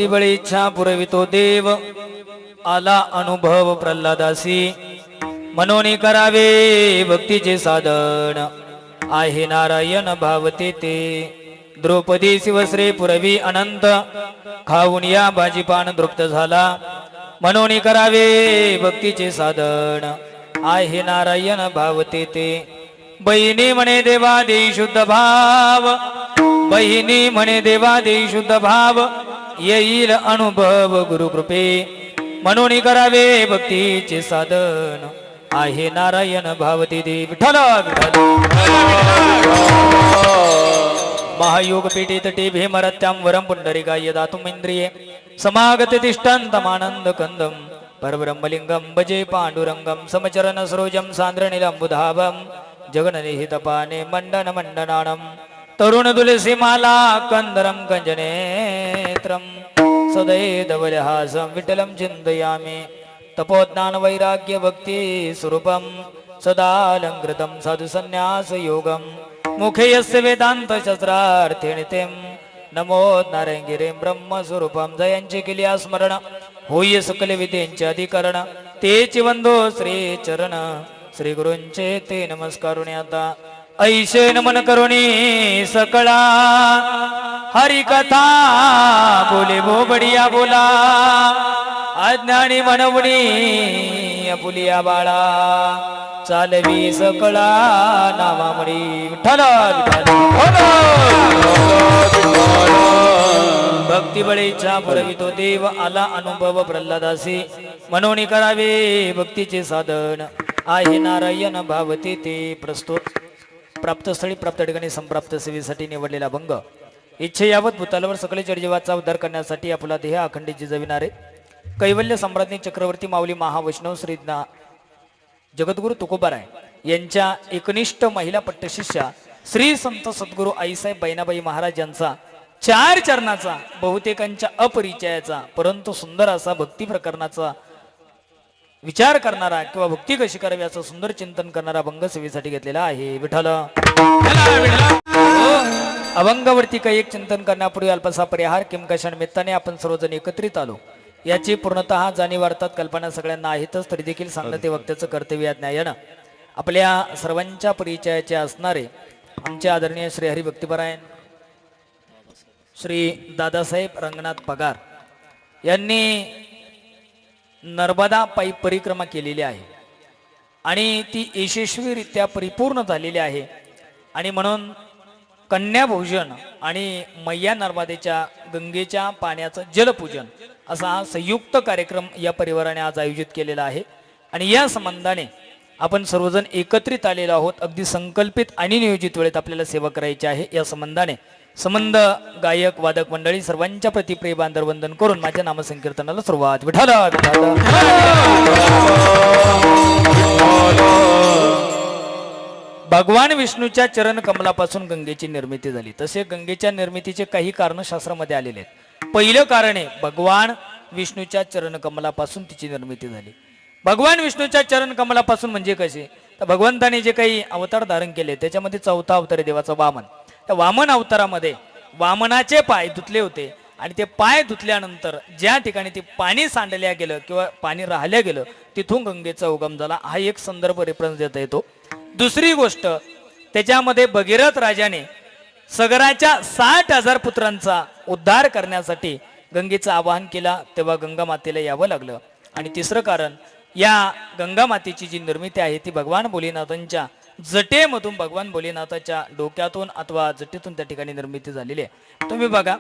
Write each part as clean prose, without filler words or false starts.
बळी इच्छा पुरवितो देव, आला अनुभव प्रल्हादासी, मनोनी करावे भक्तीचे साधन, आहे नारायण भावते ते. द्रौपदी शिवश्री पुरवी अनंत, खाऊन या भाजीपान तृप्त झाला, मनोनी करावे भक्तीचे साधन, आहे नारायण भावते ते. बहिणी म्हणे देवा देई शुद्ध भाव, बहिणी म्हणे देवा देई शुद्ध भाव, येईल अनुभव गुरुकृपे, मनोनी करावे भक्तीचे साधन, आहे नारायण भावते ते. विठ्ठल विठ्ठल. महायोग पीठे तटे भीमरत्यां वरं पुंडरीकाय दातुमिंद्रिये, समागत तिष्ठन्तमानंद कंदम, परब्रह्मलिंगम भजे पांडुरंगम, समचरण सरोजम सांद्रनीलंबुधावम, जगननिहितपाने मंडन मंडनानम, तरुण तुलसी माला कंदरम कंजनेत्रम, सदैधवलहासं विठ्ठलं चिन्तयामि, तपोज्ञान वैराग्य भक्ति स्वरूपम, सदालंकृतं साधु संन्यास योगम, मुखे यस्य वेदांत शस्त्रार्थेणितेम, नमो नारायण गिरे ब्रह्म स्वरूपम. जयांचे केली स्मरण, होय सकल विद्येचे अधिकरण, तेची वंदो श्री चरण, श्री गुरूंचे ते नमस्कारुणी. आता ऐशे नमन करुणी सकळा, हरी कथा बोले बोबडिया बोला, अज्ञानी म्हणवणी अपुलिया बाळा, चालवी सकळा नावामणी. विठ्ठल भक्ती बळीचा पुरवितो देव, आला अनुभव प्रल्हादासी, मनोनी करावे भक्तीचे साधन, आहे नारायण भावते ते. प्रस्तुत प्राप्तस्थळी प्राप्त ठिकाणी संप्राप्त सेवेसाठी निवडलेला भंग, इच्छे यावत भूतालावर सकल जडजीवाचा उद्धार करण्यासाठी आपला देह अखंडित जिजविणारे कैवल्य सम्राज्ञी चक्रवर्ती माऊली महावैष्णव श्री जगद्गुरु तुकोबाराय यांच्या एकनिष्ठ महिला पट्टशिष्या श्री संत सद्गुरु आईसाहेब बैनाबाई महाराज यांचा 4 चरणाचा, बहुतेकांच्या अपरिचयाचा परंतु सुंदर असा भक्ती प्रकरणाचा विचार करणारा किंवा भक्ती कशी करावी असं सुंदर चिंतन करणारा भंग सेवेसाठी घेतलेला आहे. विठ्ठल अभंगावरती काही एक चिंतन करण्यापूर्वी अल्पसा परिहार किमकशा निमित्ताने आपण सर्वजण एकत्रित आलो याची पूर्णतः जाणीव वाढतात, कल्पना सगळ्यांना आहेतच, तरी देखील सांगणं ते वक्त्याचं कर्तव्य ज्ञायानं आपल्या सर्वांच्या परिचयाचे असणारे आमचे आदरणीय श्री हरिभक्तीपरायण श्री दादासाहेब रंगनाथ पगार यांनी नर्मदा पायी परिक्रमा केलेली आहे आणि ती यशस्वीरित्या परिपूर्ण झालेली आहे. आणि म्हणून कन्या भोजन आणि मैया नर्मदेच्या गंगेच्या पाण्याचं जलपूजन असा हा संयुक्त कार्यक्रम या परिवाराने आज आयोजित केलेला आहे. आणि या संबंधाने आपण सर्वजण एकत्रित आलेलो आहोत. अगदी संकल्पित आणि नियोजित वेळेत आपल्याला सेवा करायची आहे. या संबंधाने संबंध गायक वादक मंडळी सर्वांच्या प्रति प्रेमांतर वंदन करून माझ्या नामसंकीर्तनाला सुरुवात. विठ्ठल भगवान विष्णूच्या चरण कमलापासून गंगेची निर्मिती झाली. तसे गंगेच्या निर्मितीचे काही कारण शास्त्रामध्ये आलेले आहेत. पहिलं कारण आहे भगवान विष्णूच्या चरण कमलापासून तिची निर्मिती झाली. भगवान विष्णूच्या चरण कमलापासून म्हणजे कसे, तर भगवंताने जे काही अवतार धारण केले त्याच्यामध्ये 4था अवतार आहे देवाचा वामन. त्या वामन अवतारामध्ये वामनाचे पाय धुतले होते आणि ते पाय धुतल्यानंतर ज्या ठिकाणी ते पाणी सांडल्या गेलं किंवा पाणी राहिल्या गेलं तिथून गंगेचा उगम झाला. हा एक संदर्भ रेफरन्स देता येतो. दुसरी गोष्ट त्याच्यामध्ये भगीरथ राजाने सगराच्या 60,000 पुत्रांचा उद्धार करण्यासाठी गंगेचं आवाहन केला, तेव्हा गंगा मातेला यावं लागलं. आणि तिसरं कारण या गंगा मातेची जी निर्मिती आहे ती भगवान भोलेनाथांच्या जटेमधून, भगवान भोलेनाथाच्या डोक्यातून अथवा जटेतून त्या ठिकाणी निर्मिती झालेली आहे. तुम्ही बघा,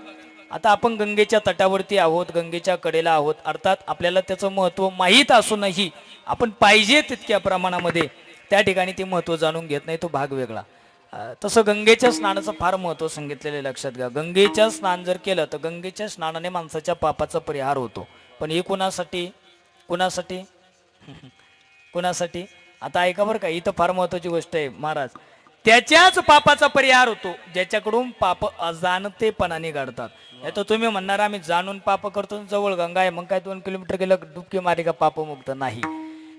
आता आपण गंगेच्या तटावरती आहोत, गंगेच्या कडेला आहोत. अर्थात आपल्याला त्याचं महत्त्व माहीत असूनही आपण पाहिजे तितक्या प्रमाणामध्ये त्या ठिकाणी ते महत्त्व जाणून घेत नाही, तो भाग वेगळा. तसं गंगेच्या स्नानाचं फार महत्त्व सांगितलेलं लक्षात घ्या. गंगेच्या स्नान जर केलं तर गंगेच्या स्नानाने माणसाच्या पापाचा परिहार होतो. पण हे कुणासाठी कुणासाठी कुणासाठी आता ऐका बरं का, इथं फार महत्त्वाची गोष्ट आहे महाराज. त्याच्याच पापाचा परिहार होतो ज्याच्याकडून पाप अजाणतेपणाने घडतात. तर तुम्ही म्हणणार आम्ही जाणून पाप करतो, जवळ गंगा आहे मग काय 2 किलोमीटर गेलं डुबकी मारी का पापमुक्त नाही,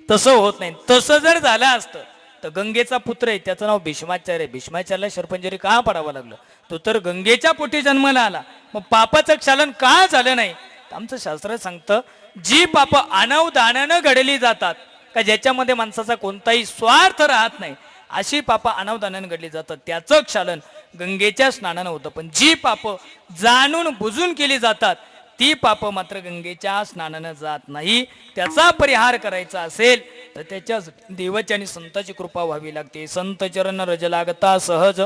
तसं होत नाही. तसं जर झालं असतं तर गंगेचा पुत्र आहे त्याचं नाव भीष्माचार्य. भीष्माचार्याला शरपंजरी का पडावं लागलं, तो तर गंगेच्या पोटी जन्माला आला, मग पापाचं क्षालन का झालं नाही आमचं शास्त्र सांगतं जी पाप अनावधानानं घडली जातात का ज्याच्यामध्ये माणसाचा कोणताही स्वार्थ राहत नाही, अशी पाप अनावधानानं घडली जातात, त्याचं क्षालन गंगेच्या स्नानानं होतं. पण जी पाप जाणून बुजून केली जातात ती पाप मात्र गंगेच्या स्नानानं जात नाही. त्याचा परिहार करायचा असेल तर त्याच्या देवाची आणि संताची कृपा व्हावी लागते. संत चरण रज लागता सहज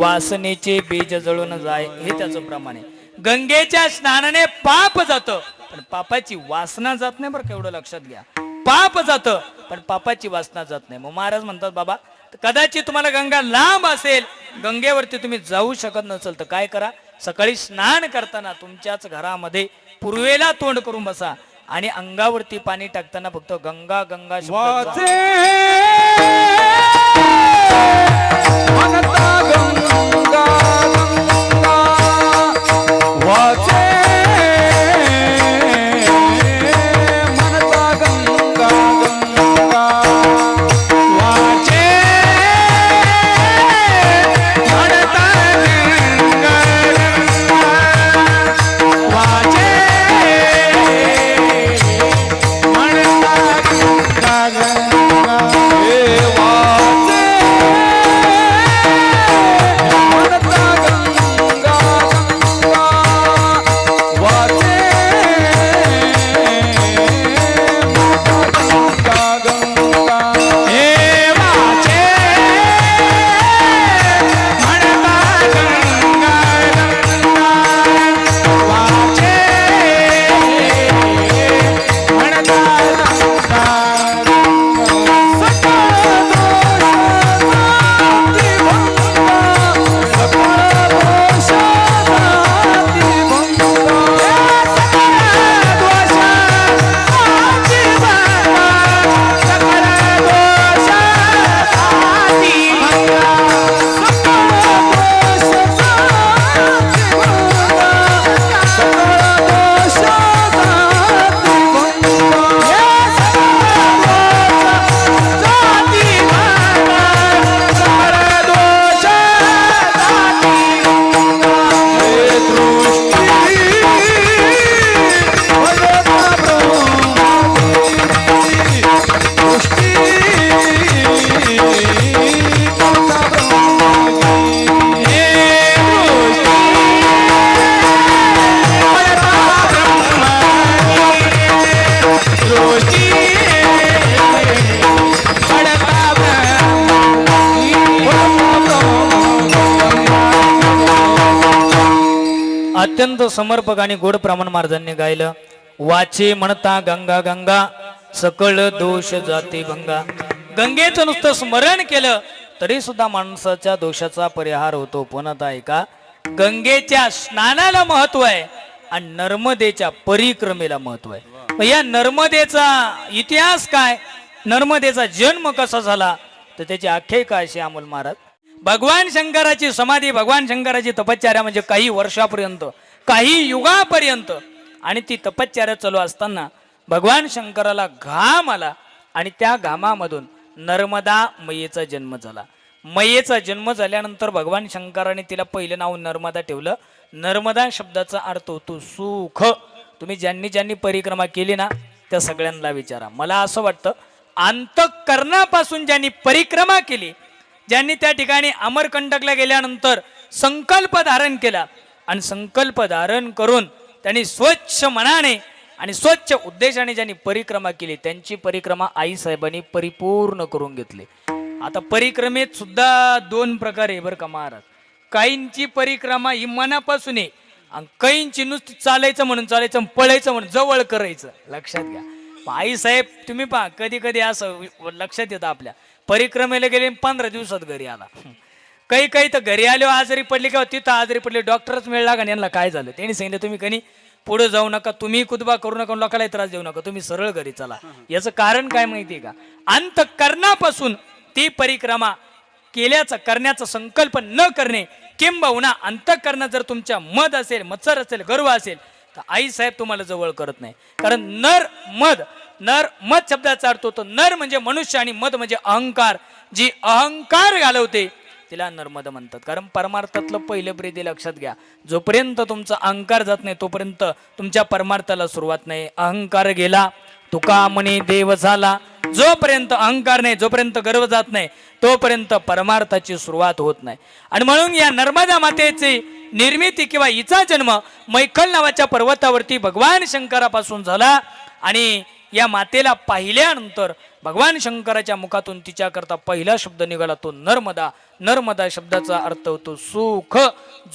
वासनेचे बीज जळून जाय, हे त्याचं प्रमाण आहे. गंगेच्या स्नानाने पाप जातं पण पापाची वासना जात नाही. बरं का, एवढं लक्षात घ्या. पाप जातं पण पापाची वासना जात नाही. मग महाराज म्हणतात बाबा कदाचित तुम्हाला गंगा लांब असेल, गंगेवरती तुम्ही जाऊ शकत नसेल तर काय करा, सकाळी स्नान करताना तुमच्याच घरामध्ये पूर्वेला तोंड करून बसा आणि अंगावरती पाणी टाकताना फक्त गंगा गंगा शब्द अत्यंत समर्पक आणि गोड प्रमाण महाराजांनी गायलं. वाचे म्हणता गंगा गंगा सकळ दोष जाते भंगा. गंगेचं नुसतं स्मरण केलं तरी सुद्धा माणसाच्या दोषाचा परिहार होतो. पण आता ऐका, गंगेच्या स्नानाला महत्व आहे आणि नर्मदेच्या परिक्रमेला महत्व आहे. मग या नर्मदेचा इतिहास काय, नर्मदेचा जन्म कसा झाला तर त्याची आख्यायिका अशी अमोल महाराज. भगवान शंकराची समाधी, भगवान शंकराची तपश्चर्या म्हणजे काही वर्षापर्यंत, काही युगापर्यंत, आणि ती तपश्चर्या चालू असताना भगवान शंकराला घाम आला आणि त्या घामामधून नर्मदा मैयेचा जन्म झाला. मैयेचा जन्म झाल्यानंतर भगवान शंकराने तिला पहिलं नाव नर्मदा ठेवलं. नर्मदा शब्दाचा अर्थ होतो सुख. तुम्ही ज्यांनी ज्यांनी परिक्रमा केली ना त्या सगळ्यांना विचारा. मला असं वाटतं अंतःकरणापासून ज्यांनी परिक्रमा केली, ज्यांनी त्या ठिकाणी अमरकंटकला गेल्यानंतर संकल्प धारण केला आणि संकल्प धारण करून त्यांनी स्वच्छ मनाने आणि स्वच्छ उद्देशाने ज्यांनी परिक्रमा केली त्यांची परिक्रमा आई साहेबांनी परिपूर्ण करून घेतली. आता परिक्रमेत सुद्धा दोन प्रकार आहे बरं का महाराज. काहींची परिक्रमा ही मनापासून आहे आणि काहींची नुसती चालायचं म्हणून चालायचं, पळायचं म्हणून जवळ करायचं. लक्षात घ्या. आई साहेब तुम्ही पहा कधी कधी असं लक्षात येतं आपल्या परिक्रमेला गेले 15 दिवसात घरी आला. काही काही तर घरी आले आजारी पडले किंवा तिथं आजारी पडले, डॉक्टरच मिळला का यांना काय झालं त्यांनी सांगितलं तुम्ही कधी पुढे जाऊ नका, तुम्ही कुतबा करू नका, लोकांना त्रास देऊ नका, तुम्ही सरळ घरी चला. याचं कारण काय माहितीये का, अंतःकरणापासून ती परिक्रमा केल्याचा करण्याचा संकल्प न करणे, किंबहुना अंतःकरणात जर तुमच्या मद असेल, मत्सर असेल, गर्व असेल तर आई साहेब तुम्हाला जवळ करत नाही. कारण नर मद शब्दाचा अर्थ होतो नर म्हणजे मनुष्य आणि मद म्हणजे अहंकार. जी अहंकार घालवते तिला नर्मदा म्हणतात. कारण परमार्थातलं पहिलं प्रीती लक्षात घ्या, जोपर्यंत तुमचा अहंकार जात नाही तोपर्यंत तुमच्या परमार्थाला सुरुवात नाही. अहंकार गेला तुका म्हणे देव झाला. जोपर्यंत अहंकार नाही, जोपर्यंत गर्व जात नाही तोपर्यंत परमार्थाची सुरुवात होत नाही. आणि म्हणून या नर्मदा मातेची निर्मिती किंवा हिचा जन्म मैखल नावाच्या पर्वतावरती भगवान शंकरापासून झाला. आणि या मातेला पाहिल्यानंतर भगवान शंकराच्या मुखातून तिच्याकरता पहिला शब्द निघाला तो नर्मदा. नर्मदा शब्दाचा अर्थ होतो सुख.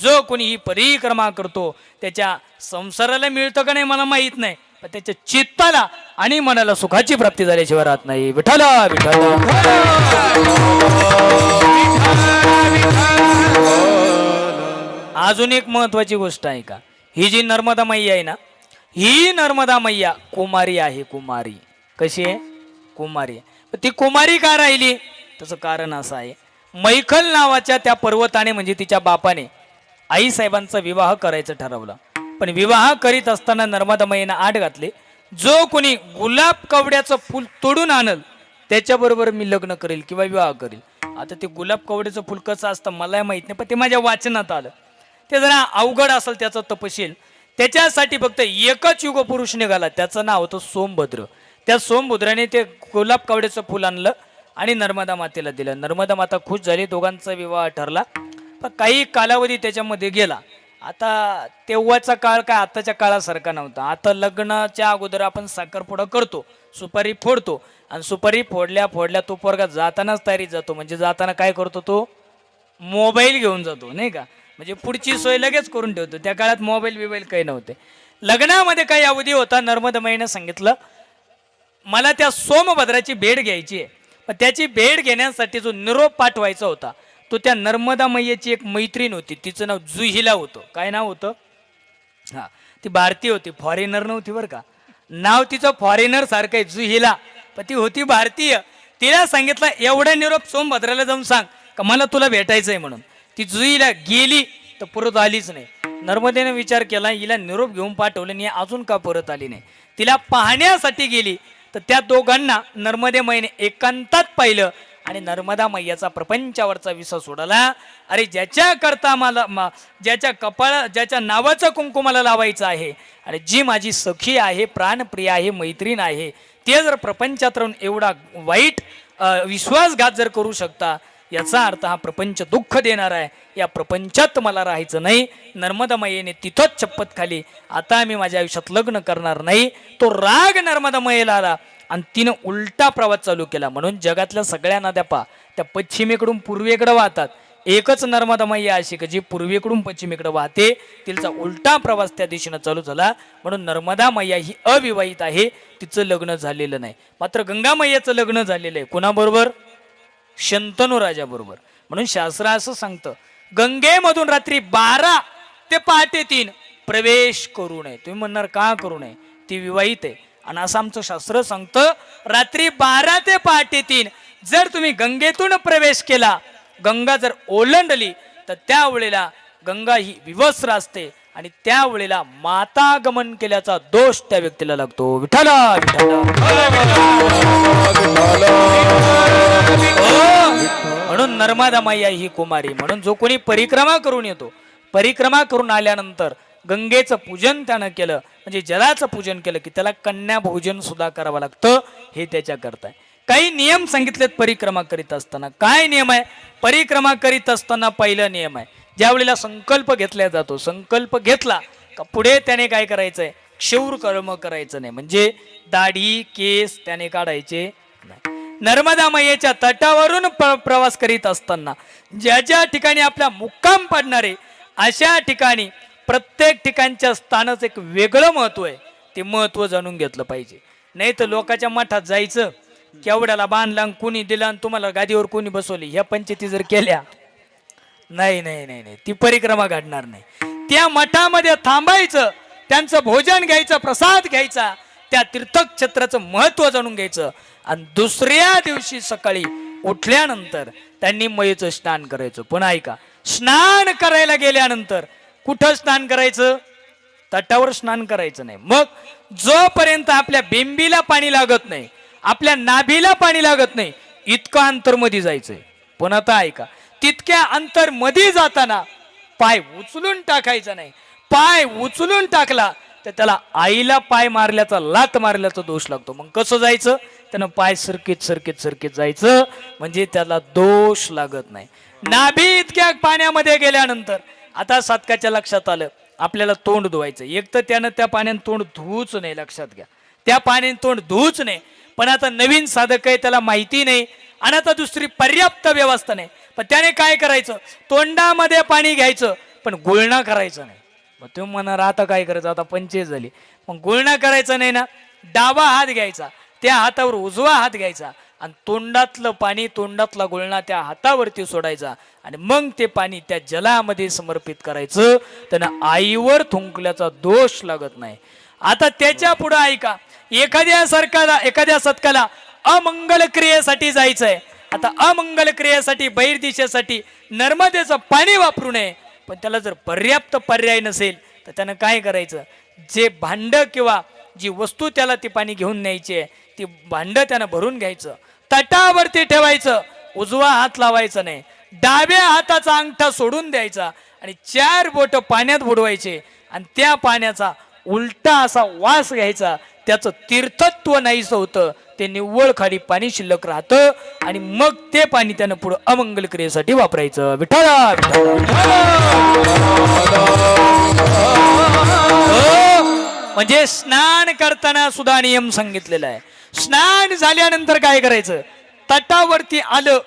जो कोणी ही परिक्रमा करतो त्याच्या संसाराला मिळतं का नाही मला माहित नाही, पण त्याच्या चित्ताला आणि मनाला सुखाची प्राप्ती झाल्याशिवाय राहत नाही. विठ्ठल विठ्ठल. अजून एक महत्वाची गोष्ट आहे का, ही जी नर्मदा मैया आहे ना, ही नर्मदा मैया कुमारी आहे. कुमारी कशी आहे? कुमारी आहे. ती कुमारी का राहिली? त्याचं कारण असं आहे, मैखल नावाच्या त्या पर्वताने म्हणजे तिच्या बापाने आई साहेबांचा विवाह करायचं ठरवलं. पण विवाह करीत असताना नर्मदा मैयानं आड घातले, जो कोणी गुलाब कवड्याचं फुल तोडून आणल त्याच्याबरोबर मी लग्न करेल किंवा विवाह करेल. आता ते गुलाब कवड्याचं फुल कसं असतं मला माहित नाही, पण ते माझ्या वाचनात आलं. ते जरा अवघड असेल त्याचं तपशील. त्याच्यासाठी फक्त एकच युग पुरुष निघाला, त्याचं नाव होतं सोमभद्र. त्या सोमभद्राने ते गुलाब कवड्याचं फुल आणलं आणि नर्मदा मातेला दिलं. नर्मदा माता खुश झाली, दोघांचा विवाह ठरला. पण काही कालावधी त्याच्यामध्ये गेला. आता तेव्हाचा काळ काय आताच्या काळासारखा नव्हता. आता लग्नाच्या अगोदर आपण साखरपुडा करतो, सुपारी फोडतो, आणि सुपारी फोडल्या फोडल्या तो पोरगा जातानाच तयारीत जातो. म्हणजे जाताना काय करतो, तो मोबाईल घेऊन जातो नाही का, म्हणजे पुढची सोय लगेच करून ठेवतो. त्या काळात मोबाईल बिबाईल काही नव्हते. लग्नामध्ये काही अवधी होता. नर्मदा मैयाने सांगितलं मला त्या सोमभद्राची भेट घ्यायची आहे. पण त्याची भेट घेण्यासाठी जो निरोप पाठवायचा होता तो त्या नर्मदा मैयाची एक मैत्रीण होती, तिचं नाव जुहिला होतं. काय नाव होतं? हा, ती भारतीय होती, फॉरेनर नव्हती बरं का. नाव तिचं फॉरेनर सारखं आहे, जुहिला. पण ती होती भारतीय. तिला सांगितलं एवढा निरोप सोमभद्राला जाऊन सांग का मला तुला भेटायचंय म्हणून. ती जुईला गेली तर परत आलीच नाही. नर्मदेने विचार केला हिला निरोप घेऊन पाठवलं आणि अजून का परत आली नाही. तिला पाहण्यासाठी गेली तर त्या दोघांना नर्मदे मैयाने एकांतात पाहिलं आणि नर्मदा मैयाचा प्रपंचावरचा विश्वास सोडला. अरे ज्याच्या करता मला ज्याच्या नावाचं कुंकू मला लावायचं आहे आणि जी माझी सखी आहे, प्राणप्रिय आहे, मैत्रीण आहे, ते जर प्रपंचात राहून एवढा वाईट विश्वासघात जर करू शकता, याचा अर्थ हा प्रपंच दुःख देणार आहे. या प्रपंचात मला राहायचं नाही. नर्मदा मैयाने तिथंच शपथ खाली, आता मी माझ्या आयुष्यात लग्न करणार नाही. तो राग नर्मदा मैयाला आला आणि तिनं उलटा प्रवास चालू केला. म्हणून जगातल्या सगळ्या नद्या त्या पश्चिमेकडून पूर्वेकडे वाहतात. एकच नर्मदा मैया अशी की जी पूर्वेकडून पश्चिमेकडे वाहते, तिचा उलटा प्रवास त्या दिशेनं चालू झाला. म्हणून नर्मदा मैया ही अविवाहित आहे, तिचं लग्न झालेलं नाही. मात्र गंगा मैयाचं लग्न झालेलं आहे. कोणाबरोबर? शंतनू राजा बरोबर. म्हणून शास्त्र असं सांगतं गंगेमधून रात्री 12 ते पहाटे 3 प्रवेश करू नये. तुम्ही म्हणणार का करू नये, ती विवाहित आहे. आणि असं आमचं शास्त्र सांगतं रात्री 12 ते पहाटे 3 जर तुम्ही गंगेतून प्रवेश केला, गंगा जर ओलांडली तर त्यावेळेला गंगा ही विवस्त्र असते आणि त्यावेळेला मातागमन केल्याचा दोष त्या व्यक्तीला लागतो. विठ्ठल म्हणून नर्मदा मैया ही कुमारी. म्हणून जो कोणी परिक्रमा करून येतो, परिक्रमा करून आल्यानंतर गंगेचं पूजन त्यानं केलं म्हणजे जलाचं पूजन केलं की त्याला कन्या भोजन सुद्धा करावं लागतं. हे त्याच्या करता काही नियम सांगितलेत परिक्रमा करीत असताना. काय नियम आहे? परिक्रमा करीत असताना पहिला नियम आहे, ज्या वेळेला संकल्प घेतला जातो, संकल्प घेतला का पुढे त्याने काय करायचंय, क्षौर कर्म करायचं नाही. म्हणजे दाढी केस त्याने काढायचे नाही. नर्मदा मैयाच्या तटावरून प्रवास करीत असताना ज्या ज्या ठिकाणी आपला मुक्काम पडणारे अशा ठिकाणी प्रत्येक ठिकाणच्या स्थानाचं एक वेगळं महत्व आहे. ते महत्व जाणून घेतलं पाहिजे. नाही तर लोकांच्या मठात जायचं, केवढ्याला बांधला, कोणी दिला आणि तुम्हाला गादीवर कोणी बसवली, ह्या पंचायती जर केल्या, नाही नाही नाही नाही ती परिक्रमा घडणार नाही. त्या मठामध्ये थांबायचं, त्यांचं भोजन घ्यायचं, प्रसाद घ्यायचा, त्या तीर्थक्षेत्राचं महत्व जाणून घ्यायचं आणि दुसऱ्या दिवशी सकाळी उठल्यानंतर त्यांनी मैयेचं स्नान करायचं. पण ऐका, स्नान करायला गेल्यानंतर कुठं स्नान करायचं? तटावर स्नान करायचं नाही. मग जोपर्यंत आपल्या बिंबीला पाणी लागत नाही, आपल्या नाभीला पाणी लागत नाही, इतकं अंतर मध्ये जायचंय. पण आता ऐका, तितक्या अंतर मध्ये जाताना पाय उचलून टाकायचा नाही. पाय उचलून टाकला तर त्याला आईला पाय मारल्याचा, लात मारल्याचा दोष लागतो. मग कसं जायचं? त्यानं पाय सरकीत सरकीत सरकीत जायचं, म्हणजे त्याला दोष लागत नाही. नाभी इतक्या पाण्यामध्ये गेल्यानंतर आता साधकाच्या लक्षात आलं आपल्याला तोंड धुवायचं. एक तर त्यानं त्या पाण्याने तोंड धुवूच नाही, लक्षात घ्या, त्या पाण्याने तोंड धुवूच नाही. पण आता नवीन साधक आहे, त्याला माहिती नाही आणि आता दुसरी पर्याप्त व्यवस्था नाही. पण त्याने काय करायचं? तोंडामध्ये पाणी घ्यायचं पण गुळणा करायचं नाही. मग तुम्ही म्हणणार आता काय करायचं? आता पंचायत झाली. मग गुळणा करायचं नाही ना, डावा हात घ्यायचा, त्या हातावर उजवा हात घ्यायचा आणि तोंडातलं पाणी, तोंडातला गुळणा त्या हातावरती सोडायचा आणि मग ते पाणी त्या जलामध्ये समर्पित करायचं. त्यानं आईवर थुंकल्याचा दोष लागत नाही. आता त्याच्या पुढे ऐका, एखाद्या सत्काला अमंगल क्रियेसाठी जायचंय. आता अमंगल क्रियेसाठी बहिर्दिशेसाठी नर्मदेचं पाणी वापरू नये. पण त्याला जर पर्याप्त पर्याय नसेल तर त्यानं काय करायचं? जे भांड किंवा जी वस्तू त्याला ती पाणी घेऊन न्यायची आहे, ती भांड त्यानं भरून घ्यायचं, तटावरती ठेवायचं, उजवा हात लावायचा नाही, डाव्या हाताचा अंगठा सोडून द्यायचा आणि 4 बोट पाण्यात बुडवायचे आणि त्या पाण्याचा उलटा असा वास घ्यायचा. त्याचं तीर्थत्व नाहीसं होतं, ते निव्वळ खाली पाणी शिल्लक राहतं आणि मग ते पाणी त्यानं पुढे अमंगल क्रियेसाठी वापरायचं. विठ्ठला म्हणजे स्नान करताना सुद्धा नियम सांगितलेला आहे. स्नान झाल्यानंतर काय करायचं? तटावरती आलं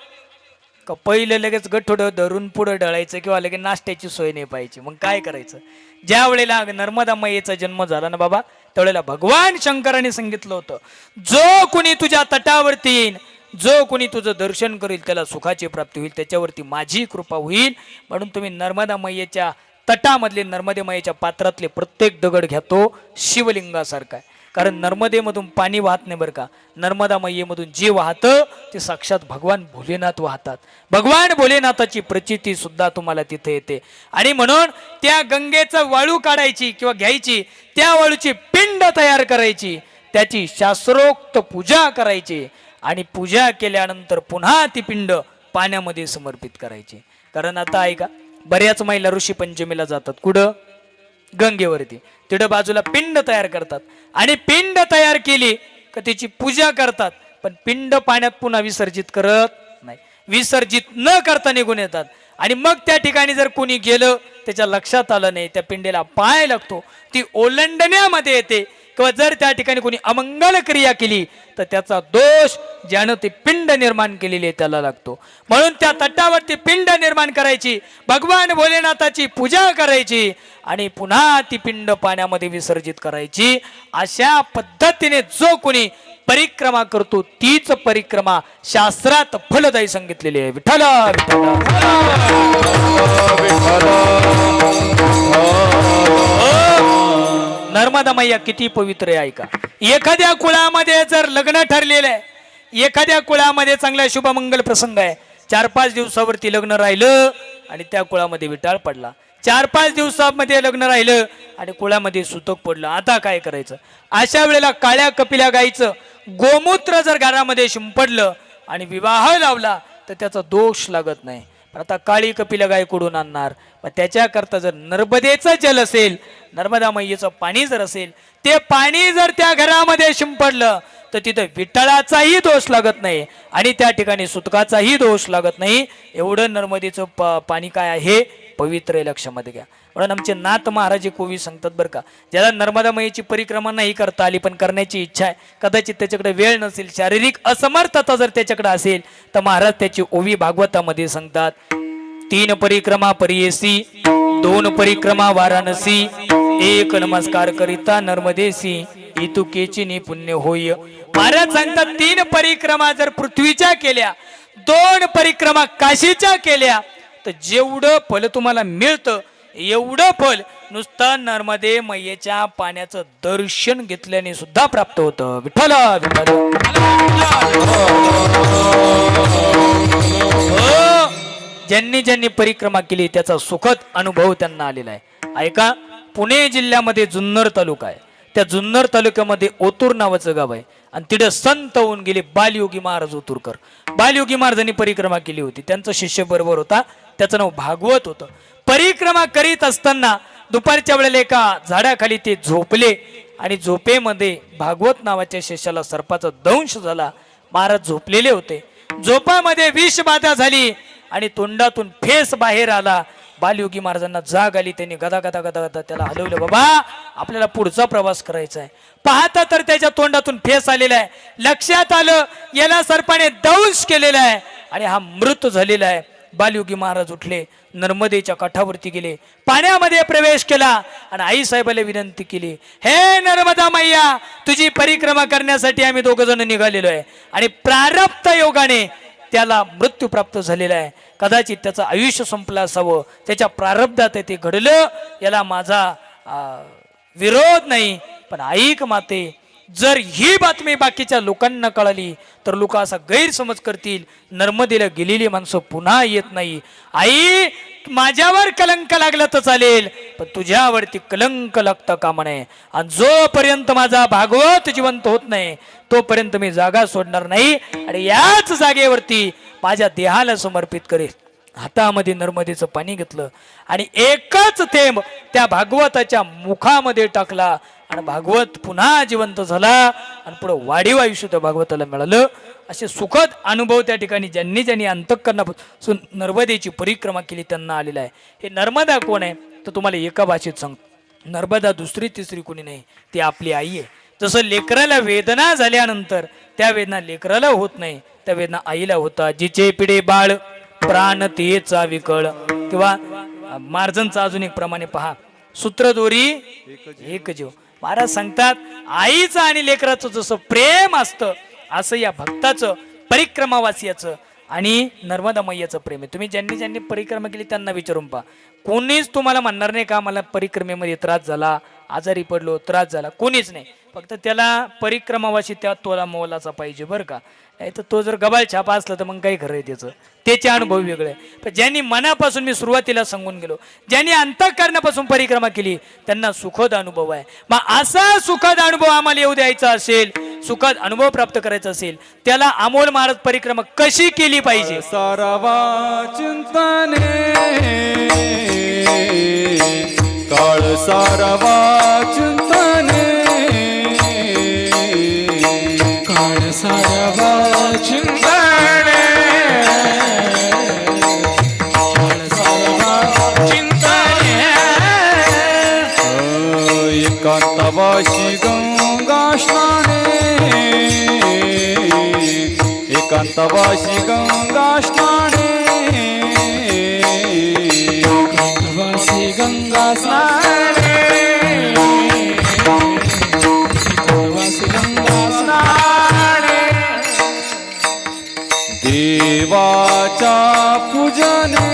का पहिलं लगेच गठोडं धरून पुढं ढळायचं किंवा लगेच नाश्त्याची सोय नाही पाहिजे. मग काय करायचं? ज्या वेळेला नर्मदा मैयेचा जन्म झाला ना बाबा, त्यावेळेला भगवान शंकराने सांगितलं होतं, जो कोणी तुझ्या तटावरती येईल, जो कोणी तुझं दर्शन करेल त्याला सुखाची प्राप्ती होईल, त्याच्यावरती माझी कृपा होईल. म्हणून तुम्ही नर्मदा मैयेच्या तटामधले, नर्मदे मैयेच्या पात्रातले प्रत्येक दगड घ्या, तो शिवलिंगासारखा आहे. कारण नर्मदेमधून पाणी वाहत नाही बरं का, नर्मदा मैयेमधून जे वाहतं ते साक्षात भगवान भोलेनाथ वाहतात. भगवान भोलेनाथाची प्रचिती सुद्धा तुम्हाला तिथे येते. आणि म्हणून त्या गंगेचं वाळू काढायची किंवा घ्यायची, त्या वाळूची पिंड तयार करायची, त्याची शास्त्रोक्त पूजा करायची आणि पूजा केल्यानंतर पुन्हा ती पिंड पाण्यामध्ये समर्पित करायची. कारण आता ऐका, बऱ्याच महिला ऋषी पंचमीला जातात, कुठं? गंगेवरती. तिथं बाजूला पिंड तयार करतात आणि पिंड तयार केली का त्याची पूजा करतात, पण पिंड पाण्यात पुन्हा विसर्जित करत नाही. विसर्जित न करता निघून येतात. आणि मग त्या ठिकाणी जर कोणी गेलं, त्याच्या लक्षात आलं नाही, त्या पिंडीला पाय लागतो, ती ओलांडण्यामध्ये येते. किंवा जर त्या ठिकाणी कोणी अमंगल क्रिया केली तर त्याचा दोष ज्यानं ती पिंड निर्माण केलेली आहे त्याला लागतो. म्हणून त्या तटावरती पिंड निर्माण करायची, भगवान भोलेनाथाची पूजा करायची आणि पुन्हा ती पिंड पाण्यामध्ये विसर्जित करायची. अशा पद्धतीने जो कोणी परिक्रमा करतो तीच परिक्रमा शास्त्रात फलदायी सांगितलेली आहे. विठ्ठला नर्मदा मैया किती पवित्र आहे ऐका. एखाद्या कुळामध्ये जर लग्न ठरलेलं आहे, एखाद्या कुळामध्ये चांगला शुभमंगल प्रसंग आहे, 4-5 दिवसावरती लग्न राहिलं आणि त्या कुळामध्ये विटाळ पडला, 4-5 दिवसामध्ये लग्न राहिलं आणि कुळामध्ये सुतक पडलं, आता काय करायचं? अशा वेळेला काळ्या कपिल्या गाईचं गोमूत्र जर घरामध्ये शिंपडलं आणि विवाह लावला तर त्याचा दोष लागत नाही. पण आता काळी कपिला गाय कुठून आणणार? पण त्याच्याकरता जर नर्मदेचं जल असेल, नर्मदा मैयेचं पाणी जर असेल, ते पाणी जर त्या घरामध्ये शिंपडलं तर तिथं विठ्ठलाचाही दोष लागत नाही आणि त्या ठिकाणी सुतकाचाही दोष लागत नाही. एवढं नर्मदेचं पाणी काय आहे? पवित्र आहे, लक्षामध्ये घ्या. म्हणून आमचे नाथ महाराज कोवी सांगतात बरं का, ज्याला नर्मदा मैयेची परिक्रमा नाही करता आली पण करण्याची इच्छा आहे, कदाचित त्याच्याकडे वेळ नसेल, शारीरिक असमर्थता जर त्याच्याकडे असेल तर महाराज त्याची ओवी भागवतामध्ये सांगतात, 3 परिक्रमा परियेसी, 2 परिक्रमा वाराणसी, 1 नमस्कार करिता नर्मदेसी, इतुकेची पुण्य होय. महाराज सांगतात 3 परिक्रमा जर पृथ्वीच्या केल्या, 2 परिक्रमा काशीच्या केल्या तर जेवढं फल तुम्हाला मिळतं एवढं फल नुसतं नर्मदे मैयेच्या पाण्याचं दर्शन घेतल्याने सुद्धा प्राप्त होतं. विठ्ठल ज्यांनी ज्यांनी परिक्रमा केली त्याचा सुखद अनुभव त्यांना आलेला आहे. ऐका, पुणे जिल्ह्यामध्ये जुन्नर तालुका आहे, त्या जुन्नर तालुक्यामध्ये ओतूर नावाचं गाव आहे आणि तिथे संत होऊन गेले बालयोगी महाराज ओतूरकर. बालयोगी महाराजांनी परिक्रमा केली होती. त्यांचा शिष्य बरोबर होता, त्याचं नाव भागवत होतं. परिक्रमा करीत असताना दुपारच्या वेळेला एका झाडाखाली ते झोपले आणि झोपेमध्ये भागवत नावाच्या शिष्याला सर्पाचा दंश झाला. महाराज झोपलेले होते. झोपामध्ये विषबाधा झाली आणि तोंडातून फेस बाहेर आला. बालयोगी महाराजांना जाग आली. त्यांनी गदा गदा गदा गदा त्याला हलवलं. बाबा आपल्याला पुढचा प्रवास करायचा आहे. पाहता तर त्याच्या तोंडातून फेस आलेला आहे. लक्षात आलं याला सर्पाने दंश केलेला आहे आणि हा मृत झालेला आहे. बालयोगी महाराज उठले, नर्मदेच्या काठावरती गेले, पाण्यामध्ये प्रवेश केला आणि आई साहेबाला विनंती केली, हे नर्मदा मैया, तुझी परिक्रमा करण्यासाठी आम्ही दोघ जण निघालेलो आहे आणि प्रारब्ध योगाने त्याला मृत्यू प्राप्त झालेला आहे. कदाचित त्याचं आयुष्य संपलं असावं, त्याच्या प्रारब्धात ते घडलं, याला माझा विरोध नाही. पण ऐक माते, जर ही बातमी बाकीच्या लोकांना कळाली तर लोक असा गैरसमज करतील, नर्मदेला गेलेली माणसं पुन्हा येत नाही. आई, माझ्यावर कलंक लागला तर चालेल, पण तुझ्यावरती कलंक लागतं कामा नये. आणि जोपर्यंत माझा भागवत जिवंत होत नाही तोपर्यंत मी जागा सोडणार नाही आणि याच जागेवरती माझ्या देहाला समर्पित करेल. हातामध्ये नर्मदेचं पाणी घेतलं आणि एकच थेंब त्या भागवताच्या मुखामध्ये टाकला आणि भागवत पुन्हा जिवंत झाला आणि पुढे वाढीव आयुष्य त्या भागवताला मिळालं. असे सुखद अनुभव त्या ठिकाणी ज्यांनी ज्यांनी अंतःकरणापासून नर्मदेची परिक्रमा केली त्यांना आलेला आहे. हे नर्मदा कोण आहे तर तुम्हाला एका भाषेत सांगतो. नर्मदा दुसरी तिसरी कोणी नाही, ती आपली आई आहे. जसं लेकराला वेदना झाल्यानंतर त्या वेदना लेकराला होत नाही, त्या वेदना आईला होता. जिचे पिढे बाळ प्राण तेचा विकळ. किंवा मार्जनचा अजून एक प्रमाणे पहा, सूत्रदोरी एक जीव. महाराज सांगतात आईचं आणि लेकराचं जसं प्रेम असतं असं या भक्ताचं, परिक्रमावासियाचं आणि नर्मदा मैयाचं प्रेम आहे. तुम्ही ज्यांनी ज्यांनी परिक्रमा केली त्यांना विचारून पहा, कोणीच तुम्हाला म्हणणार नाही का मला परिक्रमेमध्ये त्रास झाला, आजारी पडलो, त्रास झाला, कोणीच नाही. फक्त त्याला परिक्रमावासी त्या तोला मोलाचा पाहिजे बरं का. नाही तर तो जर गबाळ छापा असला तर मग काही खरं आहे त्याचं, त्याचे अनुभव वेगळे. पण ज्यांनी मनापासून, मी सुरुवातीला सांगून गेलो, ज्यांनी अंतःकरणापासून परिक्रमा केली त्यांना सुखद अनुभव आहे. मग असा सुखद अनुभव आम्हाला येऊ द्यायचा असेल, सुखद अनुभव प्राप्त करायचा असेल, त्याला अमोल महाराज परिक्रमा कशी केली पाहिजे. सारवा चिंतने काळ सारवा चिंतने काळ सारवा चिंतने काळ सारवा चिंतने एकांतवासी गंगा स्नाने एकांतवासी गंगा स्नाने एकांतवासी गंगा स्नाने एकांतवासी गंगा स्नाने देवाच्या पूजने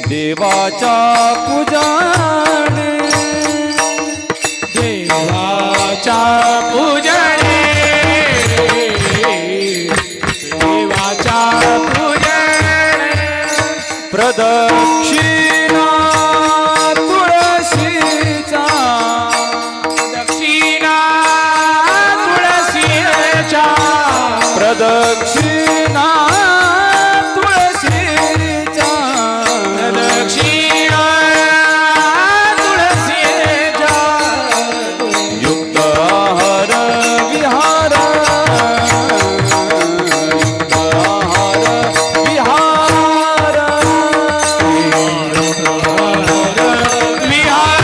देवाच्या पूजने देवाच्या पूजने देवाच्या पूजने प्रदक्षिणा तुळशीचा दक्षिणा तुळशीच्या प्रदक्षिणा तुळशीच्या प्रदक्षिणा तुळशीच्या युक्त आहार विहार युक्त आहार विहार विहार विहार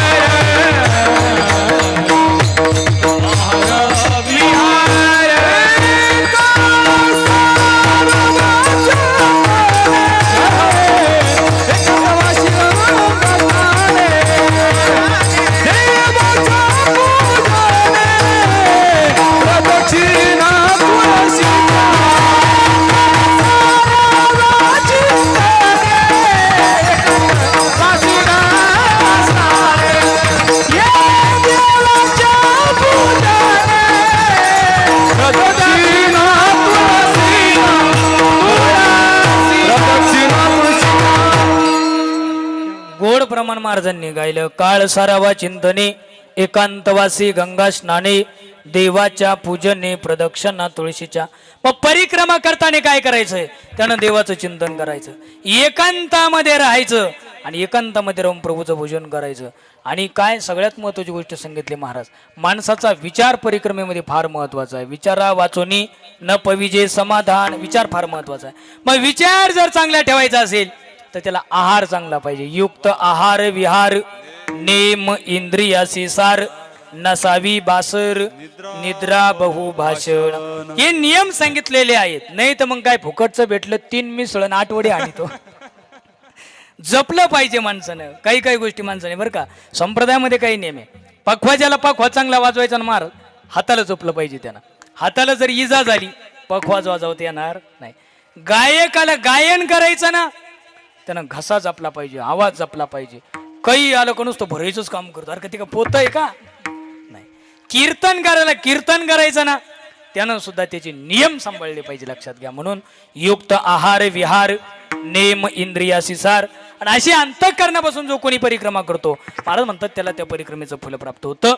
तुकारामन महाराजांनी गायलं, काळ सारावा चिंतने एकांतवासी गंगा स्नाने देवाच्या पूजने प्रदक्षिणा तुळशीच्या. मग परिक्रमा करताना काय करायचंय? त्यानं देवाचं चिंतन करायचं, एकांतामध्ये राहायचं आणि एकांतामध्ये राहून प्रभूचं भोजन करायचं. आणि काय सगळ्यात महत्वाची गोष्ट सांगितली महाराज, माणसाचा विचार परिक्रमेमध्ये फार महत्वाचा आहे. विचारा वाचोनी न पविजे समाधान, विचार फार महत्वाचा आहे. मग विचार जर चांगला ठेवायचा असेल तर त्याला आहार चांगला पाहिजे. युक्त आहार विहार नेम इंद्रियासी सार नसावी बासर निद्रा बहु भाषण, हे नियम सांगितलेले आहेत. नाही तर मग काय फुकटचं भेटलं 3 मिसळ 8 वडे आणि तो जपलं पाहिजे माणसानं. काही काही गोष्टी माणसाने बरं का, संप्रदायामध्ये काही नियम आहे. पखवा ज्याला पखवा चांगला वाजवायचा ना महाराज, हाताला जपलं पाहिजे त्यानं. हाताला जर इजा झाली पखवा वाजवता येणार नाही. गायकाला गायन करायचं ना, त्यानं घसा जपला पाहिजे, आवाज जपला पाहिजे. काही आलं का नुसतं भरायचंच काम करतो, अरे ते का पोत आहे का नाही. कीर्तन करायला कीर्तन करायचं ना, त्यानं सुद्धा त्याचे नियम सांभाळले पाहिजे, लक्षात घ्या. म्हणून युक्त आहार विहार नेम इंद्रियासी सार, आणि अशी अंतःकरणापासून जो कोणी परिक्रमा करतो, महाराज म्हणतात त्याला त्या परिक्रमेचं फल प्राप्त होतं.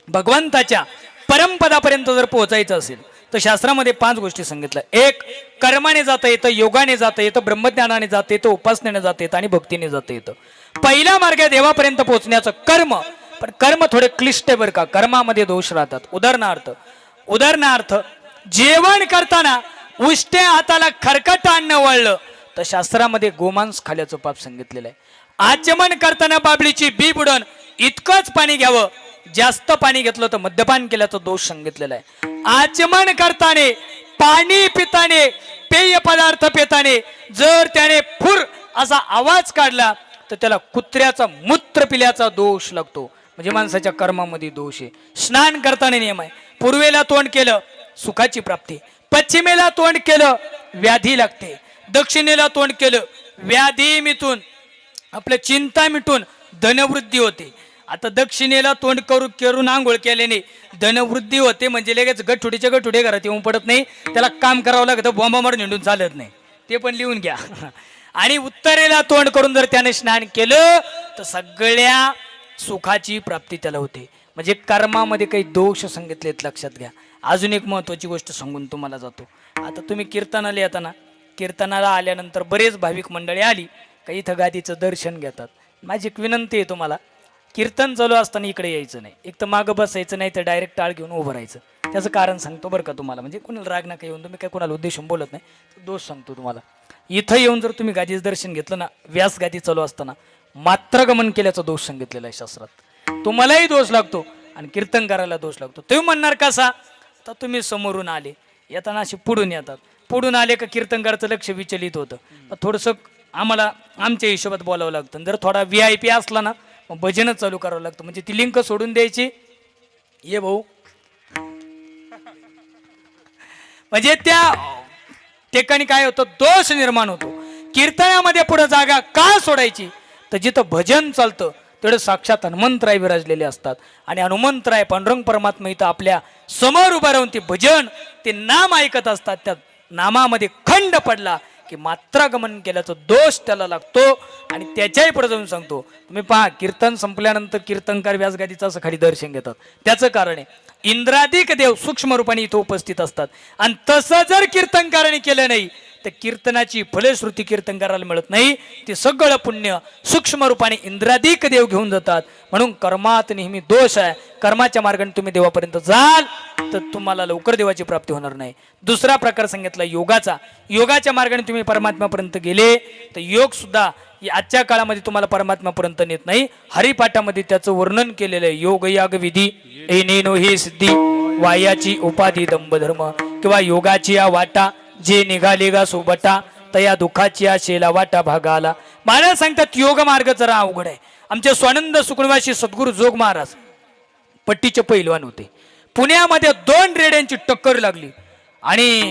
भगवंताच्या परमपदापर्यंत जर पोहोचायचं असेल तर शास्त्रामध्ये 5 गोष्टी सांगितल्या. 1 कर्माने जाता येतं, योगाने जाता येतं, ब्रह्मज्ञानाने जाता येतं, उपासनेने जाता येतं आणि भक्तीने जाता येतं. पहिला मार्ग आहे देवापर्यंत पोहोचण्याचं कर्म. पण कर्म थोडे क्लिष्ट आहे बरं का, कर्मामध्ये दोष राहतात. उदाहरणार्थ जेवण करताना उष्ट्या हाताला खरकट अन्न वळलं तर शास्त्रामध्ये गोमांस खाल्याचं पाप सांगितलेलं आहे. आचमन करताना बाबळीची बी बुडण इतकंच पाणी घ्यावं, जास्त पाणी घेतलं तर मद्यपान केल्याचा दोष सांगितलेला आहे. आचमन करताना पाणी पिताने पेय पदार्थ पिताने जर त्याने फुर असा आवाज काढला तर त्याला कुत्र्याचा मूत्र पिल्याचा दोष लागतो, म्हणजे माणसाच्या कर्मामध्ये दोष आहे. स्नान करताना नियम आहे, पूर्वेला तोंड केलं सुखाची प्राप्ती, पश्चिमेला तोंड केलं व्याधी लागते, दक्षिणेला तोंड केलं व्याधी मिटून आपलं चिंता मिटून धनवृद्धी होते. आता दक्षिणेला तोंड करून आंघोळ केल्याने धनवृद्धी होते, म्हणजे लगेच गठुडे घरात येऊन पडत नाही, त्याला काम करावं लागतं, बॉम्बा मारून हिंडून चालत नाही, ते पण लिहून घ्या. आणि उत्तरेला तोंड करून जर त्याने स्नान केलं तर सगळ्या सुखाची प्राप्ती त्याला होते. म्हणजे कर्मामध्ये काही दोष सांगितलेत, लक्षात घ्या. अजून एक महत्वाची गोष्ट सांगून तुम्हाला जातो. आता तुम्ही कीर्तनाला येताना, कीर्तनाला आल्यानंतर बरेच भाविक मंडळी आली का इथं गादीचं दर्शन घेतात. माझी एक विनंती आहे तुम्हाला, कीर्तन चालू असताना इकडे यायचं नाही, एक तर मागं बसायचं नाही तर डायरेक्ट टाळ घेऊन उभं राहायचं. त्याचं कारण सांगतो बरं का तुम्हाला, म्हणजे कुणाला राग नका येऊन, तुम्ही काय कुणाला उद्देशून बोलत नाही, दोष सांगतो तुम्हाला. इथं येऊन जर तुम्ही गादीचं दर्शन घेतलं ना, व्यास गादी चालू असताना मात्रगमन केल्याचा दोष सांगितलेला आहे शास्त्रात. तुम्हालाही दोष लागतो आणि कीर्तन करायला दोष लागतो. तुम्ही म्हणणार कसा, तर तुम्ही समोरून आले, येताना असे पुढून येतात, पुढून आले का कीर्तनकाराचं लक्ष विचलित होतं. थोडंसं आम्हाला आमच्या हिशोबात बोलावं लागतं. जर थोडा VIP असला ना मग भजनच चालू करावं लागतं, म्हणजे ती लिंक सोडून द्यायची, ये भाऊ, म्हणजे त्या ठिकाणी काय होतं, दोष निर्माण होतो. कीर्तनामध्ये पुढे जागा का सोडायची, तर जिथं भजन चालतं तेवढं साक्षात हनुमंतराय विराजलेले असतात. आणि हनुमंतराय पांडुरंग परमात्मा इथं आपल्या समोर उभा राहून ते भजन, ते नाम ऐकत असतात. त्या नामामध्ये खंड पडला की मात्रागमन केल्याचा दोष त्याला लागतो. आणि त्याच्याही पुढे जाऊन सांगतो, तुम्ही पहा कीर्तन संपल्यानंतर कीर्तनकार व्यासगादीचं असं खाली दर्शन घेतात. त्याचं कारण आहे, इंद्रादिक देव सूक्ष्म रूपाने इथं उपस्थित असतात. आणि तसं जर कीर्तनकाराने केलं नाही तर कीर्तनाची फलश्रुती कीर्तनकाराला मिळत नाही. ते सगळं पुण्य सूक्ष्म रूपाने इंद्रादिक देव घेऊन जातात. म्हणून कर्मात नेहमी दोष आहे. कर्माच्या मार्गाने तुम्ही देवापर्यंत जाल तर तुम्हाला लवकर देवाची प्राप्ती होणार नाही. दुसरा प्रकार सांगितला योगाचा. योगाच्या मार्गाने तुम्ही परमात्म्यापर्यंत गेले तर योग सुद्धा आजच्या काळामध्ये तुम्हाला परमात्म्यापर्यंत नेत नाही. हरिपाठामध्ये त्याचं वर्णन केलेलं आहे. योग याग विधी ऐनेनो हे सिद्धी वायाची उपाधी दंभधर्म, किंवा योगाची या वाटा जे निघाले गा सोबटा तया दुःखाची या शेला वाटा भागाला. महाराज सांगतात योग मार्ग जरा अवघड आहे. आमचे स्वानंद सुकुणवासी सद्गुरू जोग महाराज पट्टीचे पैलवान होते. पुण्यामध्ये 2 रेड्यांची टक्कर लागली आणि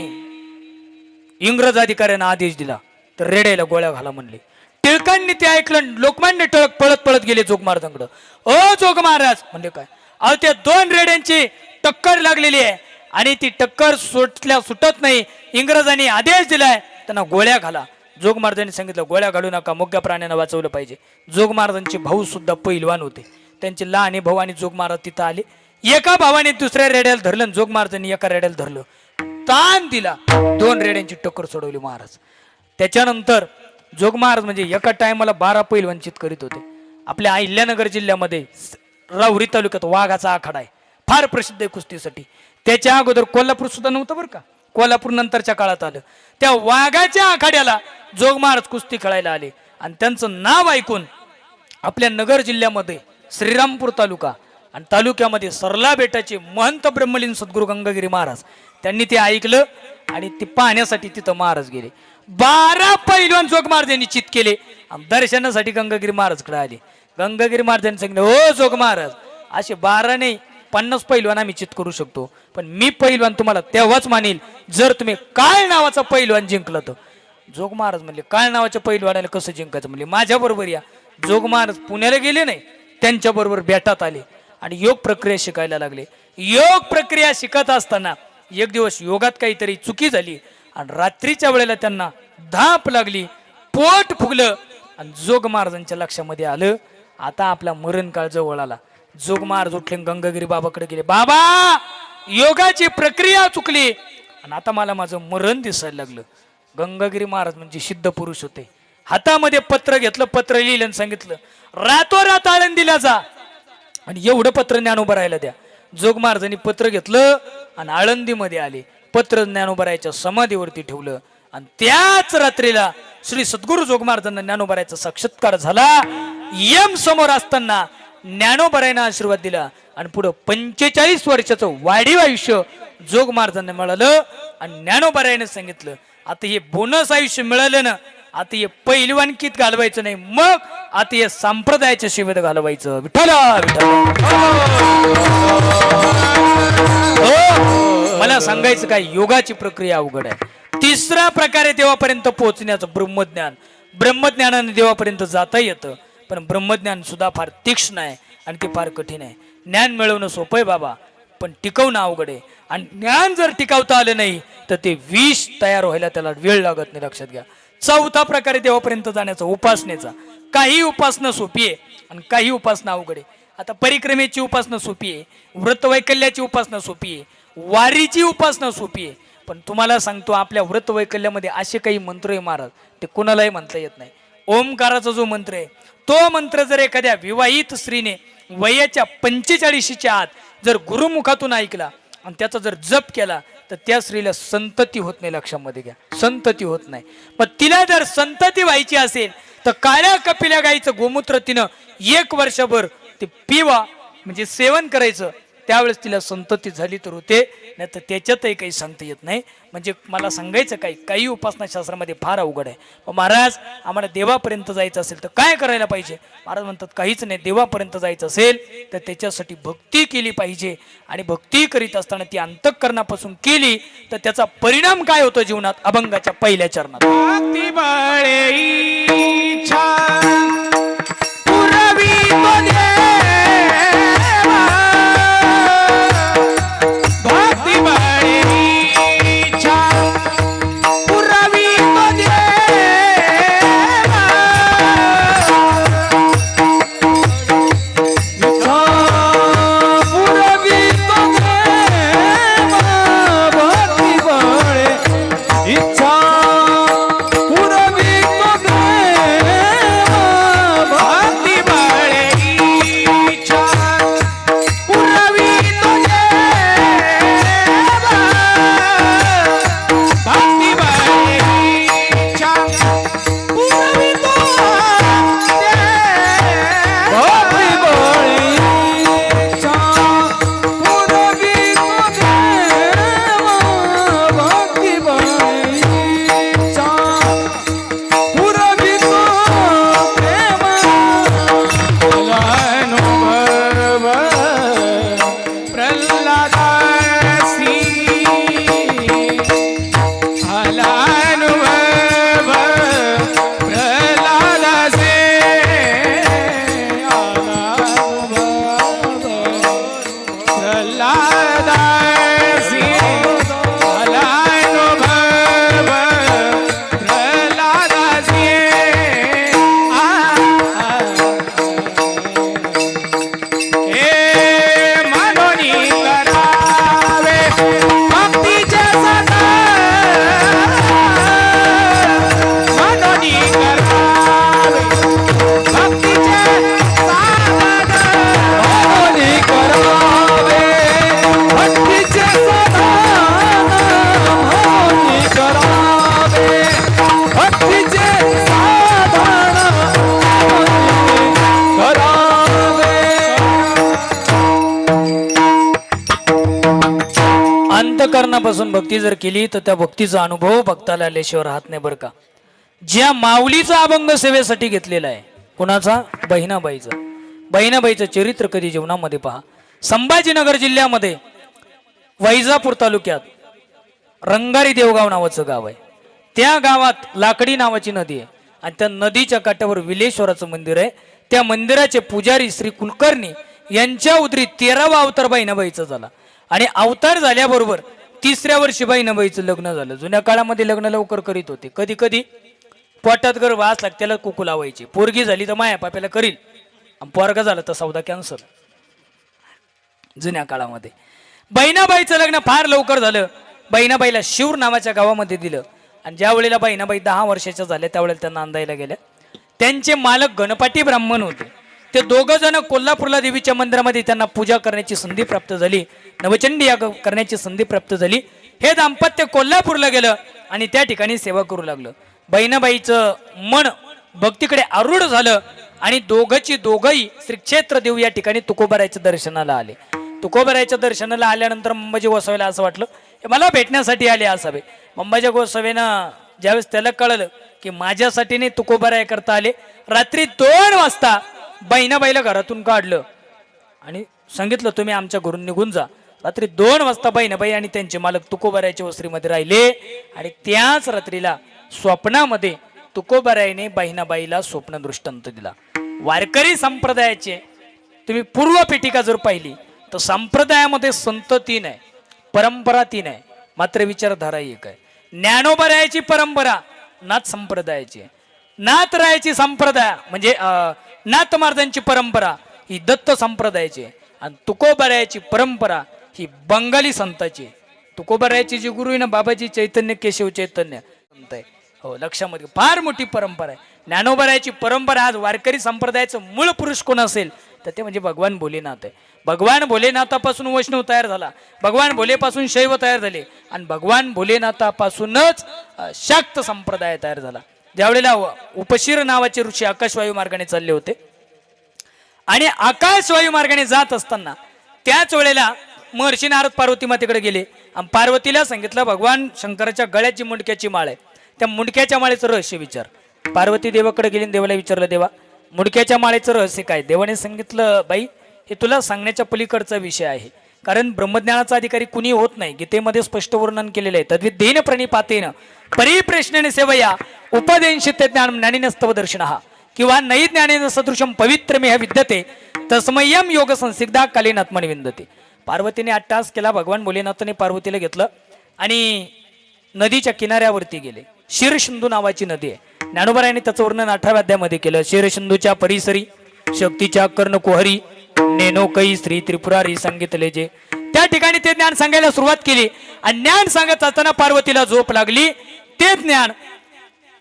इंग्रज अधिकाऱ्यांना आदेश दिला तर रेड्याला गोळ्या घाला म्हणले. टिळकांनी ते ऐकलं. लोकमान्य टिळक पळत पळत गेले जोग महाराजांकडे. ओ जोग महाराज म्हणले काय, अहो त्या 2 रेड्यांची टक्कर लागलेली आहे आणि ती टक्कर सुटत नाही. इंग्रजांनी आदेश दिलाय त्यांना गोळ्या घाला. जोग महाराजांनी सांगितलं गोळ्या घालू नका, मोठ्या प्राण्यांना वाचवलं पाहिजे. जोग महाराजांचे भाऊ सुद्धा पैलवान होते. त्यांचे लहाने भाऊ आणि जोग महाराज तिथं आले. एका भावाने दुसऱ्या रेड्याला धरलं, जोग महाराजांनी एका रेड्याला धरलं, ताण दिला, 2 रेड्यांची टक्कर सोडवली महाराज. त्याच्यानंतर जोग महाराज म्हणजे एका टायमाला 12 पैलवान चित करीत होते. आपल्या अहिल्यानगर जिल्ह्यामध्ये राहुरी तालुक्यात वाघाचा आखाडा आहे, फार प्रसिद्ध आहे कुस्तीसाठी. त्याच्या अगोदर कोल्हापूर सुद्धा नव्हतं बरं का, कोल्हापूर नंतरच्या काळात आलं. त्या वाघाच्या आखाड्याला जोग महाराज कुस्ती खेळायला आले आणि त्यांचं नाव ऐकून आपल्या नगर जिल्ह्यामध्ये श्रीरामपूर तालुका आणि तालुक्यामध्ये सरला बेटाचे महंत ब्रह्मलीन सद्गुरू गंगागिरी महाराज त्यांनी ते ऐकलं आणि ते पाहण्यासाठी तिथं महाराज गेले. 12 पैलवान जोग महाराज यांनी चित केले आणि दर्शनासाठी गंगागिरी महाराजकडे आले. गंगागिरी महाराजांनी सांगितलं, हो जोग महाराज, असे 12 नाही 50 पैलवान आम्ही चित करू शकतो, पण मी पैलवान तुम्हाला तेव्हाच मानेल जर तुम्ही काळ नावाचा पैलवान जिंकलं तर. जोग महाराज म्हणले, काळ नावाच्या पैलवानाला कसं जिंकायचं? म्हणले, माझ्या बरोबर या. जोग महाराज पुण्याला गेले नाही, त्यांच्या बरोबर बेटात आले आणि योग प्रक्रिया शिकायला लागले. योग प्रक्रिया शिकत असताना एक दिवस योगात काहीतरी चुकी झाली आणि रात्रीच्या वेळेला त्यांना धाप लागली, पोट फुगलं आणि जोग महाराजांच्या लक्षामध्ये आलं आता आपला मरण काळ जवळ आला. जोग महाराज उठले, गंगागिरी बाबाकडे गेले, बाबा योगाची प्रक्रिया चुकली आणि आता मला माझं मरण दिसायला लागलं. गंगागिरी महाराज म्हणजे सिद्ध पुरुष होते. हातामध्ये पत्र घेतलं, पत्र लिहिलं आणि सांगितलं, रातोरात आळंदीला जा आणि एवढं पत्र ज्ञानोबा राहायला द्या. जोग महाराजांनी पत्र घेतलं आणि आळंदीमध्ये आले. पत्र ज्ञानोबरायाच्या समाधीवरती ठेवलं आणि त्याच रात्रीला श्री सद्गुरू जोग महाराजांना ज्ञानोबरायाचा साक्षात्कार झाला. यम समोर असताना ज्ञानोबरायानं आशीर्वाद दिला आणि पुढं 45 वर्षाचं वाढीव आयुष्य जोग महाराजांना मिळालं. आणि ज्ञानोबरायानं सांगितलं, आता हे बोनस आयुष्य मिळालं ना, आता हे पैलवानकीत घालवायचं नाही, मग आता हे संप्रदायाच्या सेवेत घालवायचं. विठ्ठल हो, मला सांगायचं काय, योगाची प्रक्रिया अवघड आहे. तिसरा प्रकारे देवापर्यंत पोहोचण्याचं ब्रह्मज्ञान. ब्रह्मज्ञानाने देवापर्यंत जाता येतं, पण ब्रह्मज्ञान सुद्धा फार तीक्ष्ण आहे आणि ते फार कठीण आहे. ज्ञान मिळवणं सोपं आहे बाबा, पण टिकवणं अवघड आहे. आणि ज्ञान जर टिकवता आलं नाही तर ते विष तयार व्हायला त्याला वेळ लागत नाही, लक्षात घ्या. चौथा प्रकारे देवापर्यंत जाण्याचा उपासनेचा. काही उपासना सोपी आहे आणि काही उपासना अवघड आहे. आता परिक्रमेची उपासना सोपी आहे, व्रतवैकल्याची उपासना सोपी आहे, वारीची उपासना सोपी आहे. पण तुम्हाला सांगतो, आपल्या व्रतवैकल्यामध्ये असे काही मंत्र आहे महाराज, ते कोणालाही म्हणता येत नाही. ओमकाराचा जो मंत्र आहे, तो मंत्र जर एखाद्या विवाहित स्त्रीने वयाच्या 45च्या आत जर गुरुमुखातून ऐकला आणि त्याचा जर जप केला तर त्या स्त्रीला संतती होत नाही. लक्षामध्ये घ्या, संतती होत नाही. पण तिला जर संतती व्हायची असेल तर काळ्या कपिल्या गाईचं गोमूत्र तिनं 1 वर्षभर ते पिवा, म्हणजे सेवन करायचं. त्यावेळेस तिला संतती झाली तर होते, नाही तर त्याच्यातही काही सांगता येत नाही. म्हणजे मला सांगायचं काय, काही उपासना शास्त्रामध्ये फार अवघड आहे. महाराज, आम्हाला देवापर्यंत जायचं असेल तर काय करायला पाहिजे? महाराज म्हणतात, काहीच नाही. देवापर्यंत जायचं असेल तर त्याच्यासाठी भक्ती केली पाहिजे आणि भक्ती करीत असताना ती अंतःकरणापासून केली तर त्याचा परिणाम काय होतो जीवनात? अभंगाच्या पहिल्या चरणात, भक्ती बळे इच्छा पुरवी तो देवा, भक्ती बळे इच्छा पुरवी तो देवा, इच्छा पुरवी तो देवा, भक्ती बळे इच्छा पुरवी तो देवा, भक्ती बळे अंतकरणापासून भक्ती जर केली तर त्या भक्तीचा अनुभव भक्ताला आल्याशिवाय राहत नाही बरं का. ज्या माऊलीचा अभंग सेवेसाठी घेतलेला आहे, कुणाचा? बहिणाबाईचा. बहिणाबाईचं चरित्र कधी जीवनामध्ये पहा. संभाजीनगर जिल्ह्यामध्ये वैजापूर तालुक्यात रंगारी देवगाव नावाचं गाव आहे. त्या गावात लाकडी नावाची नदी आहे आणि त्या नदीच्या काठावर विलेश्वराचं मंदिर आहे. त्या मंदिराचे पुजारी श्री कुलकर्णी यांच्या उदरी 13वा अवतार बहिणाबाईचा झाला आणि अवतार झाल्याबरोबर 3ऱ्या वर्षी बहिणाबाईचं लग्न झालं. जुन्या काळामध्ये लग्न लवकर करीत होते. कधी कधी पोटात गर्भ असला त्याला कुकू लावायची. पोरगी झाली तर माया पाप्याला करील, पोरगा झाला तर सौदा कॅन्सल. जुन्या काळामध्ये बहिणाबाईचं लग्न फार लवकर झालं. बहिणाबाईला शिवर नावाच्या गावामध्ये दिलं आणि ज्या वेळेला बहिणाबाई 10 वर्षाच्या झाल्या त्यावेळेला त्यांना अंदायला गेल्या. त्यांचे मालक गणपती ब्राह्मण होते. ते दोघं जण कोल्हापूरला देवीच्या मंदिरामध्ये त्यांना पूजा करण्याची संधी प्राप्त झाली, नवचंडी याग करण्याची संधी प्राप्त झाली. हे दाम्पत्य कोल्हापूरला गेलं आणि त्या ठिकाणी सेवा करू लागलं. बहिणाबाईचं मन भक्तीकडे आरूढ झालं आणि दोघंही श्री क्षेत्र देव या ठिकाणी तुकोबारायच्या दर्शनाला आले. तुकोबारायच्या दर्शनाला आल्यानंतर अंबाजी गोसावीला असं वाटलं की मला भेटण्यासाठी आले असावे. अंबाजी गोसावीनं ज्यावेळेस त्याला कळलं की माझ्यासाठी नाही तुकोबाराय करता आले, रात्री 2 वाजता बहिणाबाईला घरातून काढलं आणि सांगितलं तुम्ही आमच्या घरून निघून जा. रात्री 2 वाजता बहिणाबाई आणि त्यांचे मालक तुकोबारायच्या वस्त्रीमध्ये राहिले आणि त्याच रात्रीला स्वप्नामध्ये तुकोबारायने बहिणाबाईला स्वप्न दृष्टांत दिला. वारकरी संप्रदायाचे तुम्ही पूर्व पीठिका जर पाहिली तर संप्रदायामध्ये संत 3 आहे, परंपरा 3 आहे, मात्र विचारधारा 1 आहे. ज्ञानोबारायाची परंपरा नाथ संप्रदायाची आहे. नाथरायाची संप्रदाय म्हणजे नाथ महाराजांची परंपरा ही दत्त संप्रदायाची आहे आणि तुकोबारायाची परंपरा ही बंगाली संताची आहे. तुकोबारायाची जी गुरु आहे ना बाबाजी चैतन्य केशव चैतन्य संत आहे. हो, लक्षामध्ये फार मोठी परंपरा आहे. ज्ञानोबारायाची परंपरा. आज वारकरी संप्रदायाचं मूळ पुरुष कोण असेल तर ते म्हणजे भगवान भोलेनाथ आहे. भगवान भोलेनाथापासून वैष्णव तयार झाला, भगवान भोलेपासून शैव तयार झाले आणि भगवान भोलेनाथापासूनच शाक्त संप्रदाय तयार झाला. ज्यावेळेला उपशीर नावाचे ऋषी आकाशवायू मार्गाने चालले होते आणि आकाशवायू मार्गाने जात असताना त्याच वेळेला महर्षी नारद पार्वती मातेकडे गेले आणि पार्वतीला सांगितलं भगवान शंकराच्या गळ्याची मुंडक्याची माळ आहे, त्या मुंडक्याच्या माळेचं रहस्य विचार. पार्वती देवाकडे गेली, देवाला विचारलं देवा मुंडक्याच्या माळेचं रहस्य काय? देवाने सांगितलं बाई हे तुला सांगण्याच्या पलीकडचा विषय आहे, कारण ब्रह्मज्ञानाचा अधिकारी कुणी होत नाही. गीतेमध्ये स्पष्ट वर्णन केलेलं आहे. तद्विद्येन प्रणिपातेन परिप्रश्नेन सेवया उपदेशित ज्ञान ज्ञानिनस्तव दर्शनः किंवा नई ज्ञानेन सदृशम पवित्रमेह विद्यते तस्मय्यम योग संसिग्धा कालीन आत्मनि विंदते. पार्वतीने अट्टास केला. भगवान भोलेनाथाने पार्वतीला घेतलं आणि नदीच्या किनाऱ्यावरती गेले. शिरसिंधू नावाची नदी आहे. ज्ञानोबारायांनी त्याचं वर्णन 18व्या अध्यायामध्ये केलं. शिरसिंधूच्या परिसरी शक्तीच्या कर्णकुहरी नेनो कै श्री त्रिपुरारी सांगितले जे. त्या ठिकाणी ते ज्ञान सांगायला सुरुवात केली आणि ज्ञान सांगत असताना पार्वतीला झोप लागली. ते ज्ञान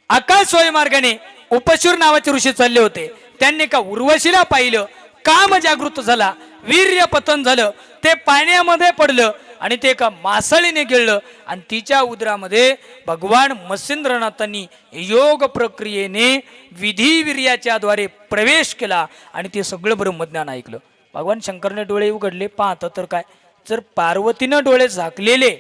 आकाशवायू मार्गाने उपशूर नावाचे ऋषी चालले होते. त्यांनी का उर्वशीला पाहिलं, काम जागृत झाला, वीर्य पतन झालं, ते पाण्यामध्ये पडलं आणि ते एका मासळीने गिळलं आणि तिच्या उदरामध्ये भगवान मत्स्येंद्रनाथांनी योग प्रक्रियेने विधिवीर्याच्या द्वारे प्रवेश केला आणि ते सगळं ब्रह्मज्ञान ऐकलं. भगवान शंकरने डोळे उघडले. पाहता तर काय, जर पार्वतीनं डोळे झाकलेले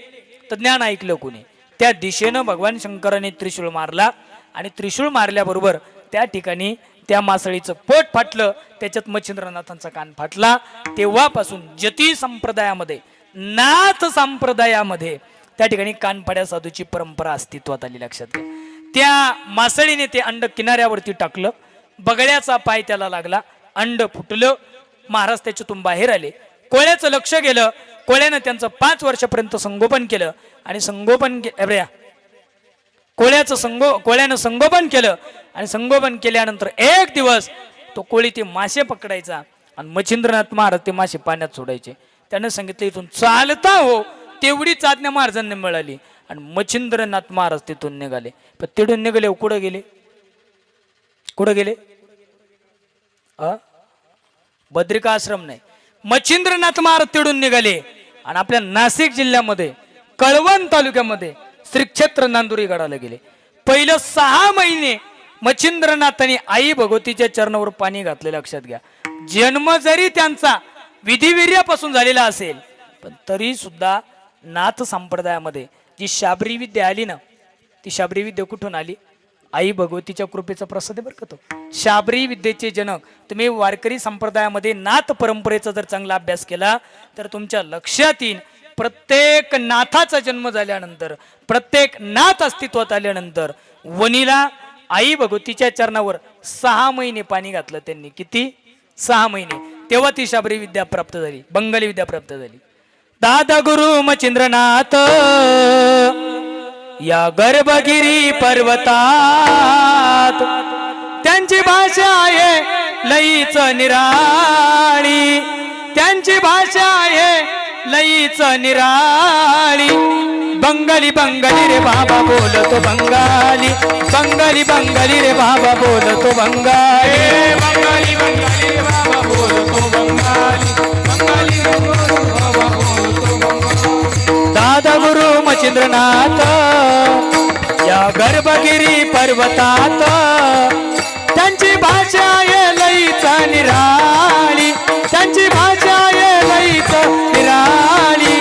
तर ज्ञान ऐकलं कोणी? त्या दिशेनं भगवान शंकराने त्रिशूळ मारला आणि त्रिशूळ मारल्याबरोबर त्या ठिकाणी त्या मासळीचं पोट फाटलं, त्याच्यात मच्छिंद्रनाथांचा कान फाटला. तेव्हापासून जती संप्रदायामध्ये, नाथ संप्रदायामध्ये त्या ठिकाणी कानफाड्या साधूची परंपरा अस्तित्वात आली. लक्षात घ्या. त्या मासळीने ते अंड किनाऱ्यावरती टाकलं, बगड्याचा पाय त्याला लागला, अंड फुटलं, महाराज त्याच्यातून बाहेर आले. कोळ्याचं लक्ष गेलं, कोळ्यानं त्यांचं 5 वर्षापर्यंत संगोपन केलं आणि कोळ्यानं संगोपन केलं आणि संगोपन केल्यानंतर एक दिवस तो कोळी ते मासे पकडायचा आणि मच्छिंद्रनाथ महाराज ते मासे पाण्यात सोडायचे. त्यानं सांगितलं इथून चालता हो, तेवढीच आज्ञा महाराजांना मिळाली आणि मच्छिंद्रनाथ महाराज तिथून निघाले. पण तिथून निघाले कुठं गेले? कुठं गेले? बद्रिका आश्रम नाही, मच्छिंद्रनाथ महाराज तिथून निघाले आणि आपल्या नाशिक जिल्ह्यामध्ये कळवण तालुक्यामध्ये श्री क्षेत्र नांदुरी गडाला गेले. पहिलं 6 महिने मच्छिंद्रनाथांनी आई भगवतीच्या चरणावर पाणी घातले. लक्षात घ्या. जन्म जरी त्यांचा विधिवीर्यापासून झालेला असेल पण तरी सुद्धा नाथ संप्रदायामध्ये जी शाबरी विद्या आली ना, ती शाबरी विद्या कुठून आली? आई भगवतीच्या कृपेचा प्रसाद आहे बरं का तो. शाबरी विद्येचे जनक. तुम्ही वारकरी संप्रदायामध्ये नाथ परंपरेचा जर चांगला अभ्यास केला तर तुमच्या लक्षात येईल, प्रत्येक नाथाचा जन्म झाल्यानंतर, प्रत्येक नाथ अस्तित्वात आल्यानंतर वनीला आई भगवतीच्या चरणावर 6 महिने पाणी घातलं त्यांनी. किती? 6 महिने. तेव्हा ती शाबरी विद्या प्राप्त झाली, बंगाली विद्या प्राप्त झाली. दादा गुरु मचिंद्रनाथ या गर्भगिरी पर्वतात, त्यांची भाषा आहे लईच निराळी, त्यांची भाषा आहे लईच निराळी. बंगाली बंगाली रे बाबा बोलतो बंगाली, बंगाली बंगाली रे बाबा बोलतो बंगाली, बंगाली बंगाली रे बाबा बोलतो बंगाली, बंगाली बाबा बोलतो बंगाली. दादा गुरु मचिंद्रनाथ या गर्भगिरी पर्वतात, त्यांची भाषा आहे लईच निराळी, त्यांची भाषा आहे लईच निराळी.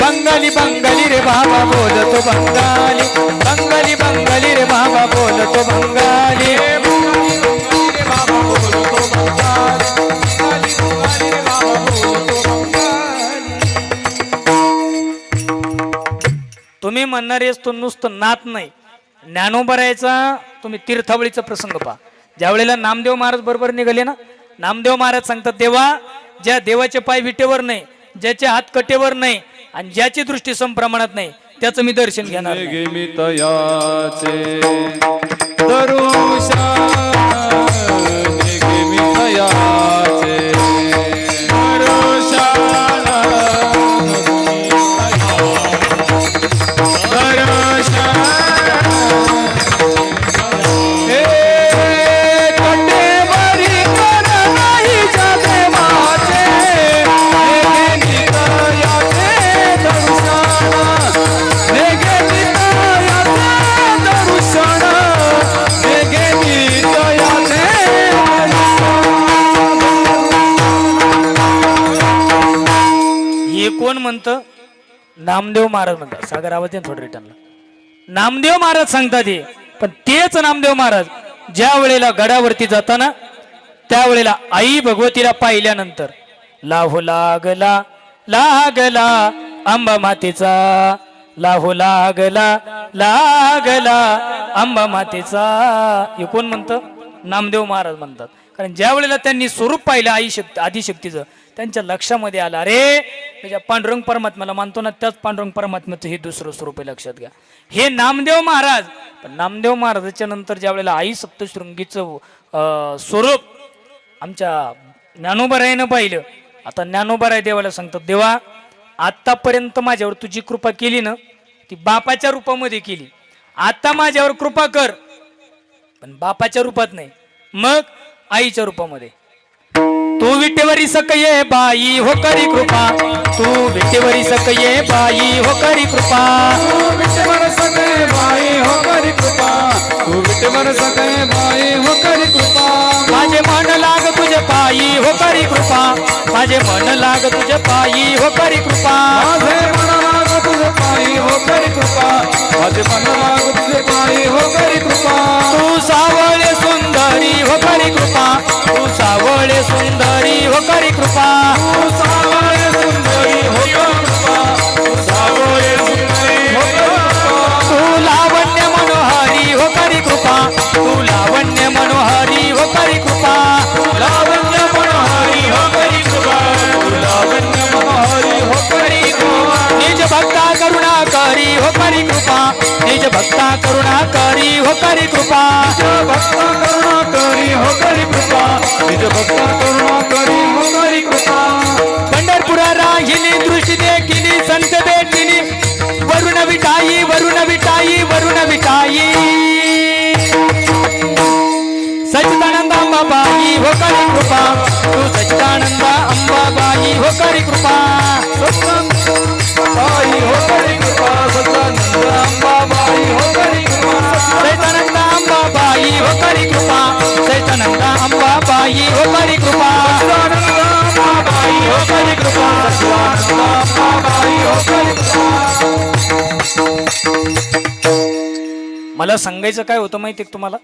बंगाली बंगाली रे बाबा बोलतो बंगाली, बंगाली बंगाली रे बाबा बोलतो बंगाली, बंगाली रे बाबा बोलतो बंगाली, बंगाली रे बाबा बोलतो बंगाली. तुम्ही म्हणणारे तो नुसतं नात नाही, ज्ञानोबरायचा तुम्ही तीर्थावळीचा प्रसंग पहा. ज्या वेळेला नामदेव महाराज बरोबर निघाले ना, नामदेव महाराज सांगतात, देवा ज्या देवाचे पाय विटेवर नाही, ज्याचे हात कटेवर नाही आणि ज्याची दृष्टी समप्रमाणात नाही, त्याचं मी दर्शन घेणार नाही. गे मी तयाचे दरुशा, गे मी तयाचे दरुशा, दरुशा. हे कटेवरी कर नाही जगमाचे, गे मी तयाचे दरुशा, गे मी तयाचे दरुशा, गे मी तयाचे. हे कोण म्हणतं? नामदेव महाराज म्हणतात. सागर आवाज आहे थोडं रिटर्नला. नामदेव महाराज सांगतात हे. पण तेच नामदेव महाराज ज्या वेळेला गडावरती जाताना, त्यावेळेला आई भगवतीला पाहिल्यानंतर लाहो लागला लागला अंबा मातेचा, लाहो लागला लागला अंबा मातेचा. हे कोण म्हणतं? नामदेव महाराज म्हणतात. कारण ज्या वेळेला त्यांनी स्वरूप पाहिलं आई शक्ती आदिशक्तीचं, त्यांच्या लक्षामध्ये आलं, अरे त्याच्या पांडुरंग परमात्म्याला मानतो ना, त्याच पांडुरंग परमात्म्याचं हे दुसरं स्वरूप आहे, लक्षात घ्या. हे नामदेव महाराज. पण नामदेव महाराजाच्या नंतर ज्या वेळेला आई सप्तशृंगीचं स्वरूप आमच्या ज्ञानोबरायानं पाहिलं, आता ज्ञानोबराय देवाला सांगतात, देवा आतापर्यंत माझ्यावर तुझी कृपा केली ना, ती बापाच्या रूपामध्ये केली, आता माझ्यावर कृपा कर, पण बापाच्या रूपात नाही, मग आईच्या रूपामध्ये. तू विटेवरी सकये बाई हो करी कृपा, तू विटेवरी सकये बाई हो करी कृपा, तू विटेवर सगळे बाई हो करी कृपा, तू विटेवर सगळे बाई हो करी कृपा. माझे मन लाग तुझे पायी हो करी कृपा, माझे मन लाग तुझे पायी हो करी कृपा, माझे मन लाग तुझे पायी हो करी कृपा, माझे मन लाग तुझे पायी हो करी कृपा. तू सावळे सुंदरी हो करी कृपा, तू सावळे सुंदरी हो करी कृपा, तू सावळे सुंदरी हो करी कृपा, तू सावळे सुंदरी हो करी कृपा. तू लावण्य मनोहरी हो करी कृपा, तू लावण्य मनोहरी हो करी कृपा, लावण्य मनोहरी हो करी कृपा, तू लावण्य मनोहरी हो करी कृपा. निज भक्ता करुणा करी हो करी कृपा, निज भक्ता करुणा करी हो करी कृपा, भक्ता करुणा करी हो करी कृपा, निज भक्ता करुणा करी हो करी कृपा. पंढरपुरा राहिली दृष्टी देखिली, संत भेटली वरुण विटाई, वरुण विटाई, वरुण विटाई. सच्चिदानंद अंबाबाई हो करी कृपा, तू सच्चिदानंद अंबाबाई हो करी कृपा, बाई हो करी कृपा, सच्चिदानंद अंबाबाई हो करी कृपा. सैतानंद अंबाबाई हो करी कृपा, सैतानंद अंबाबाई हो करी कृपा, सच्चिदानंद अंबाबाई हो करी कृपा, सच्चिदानंद अंबाबाई हो करी कृपा. मला सांगायचं काय होतं माहिती आहे तुम्हाला,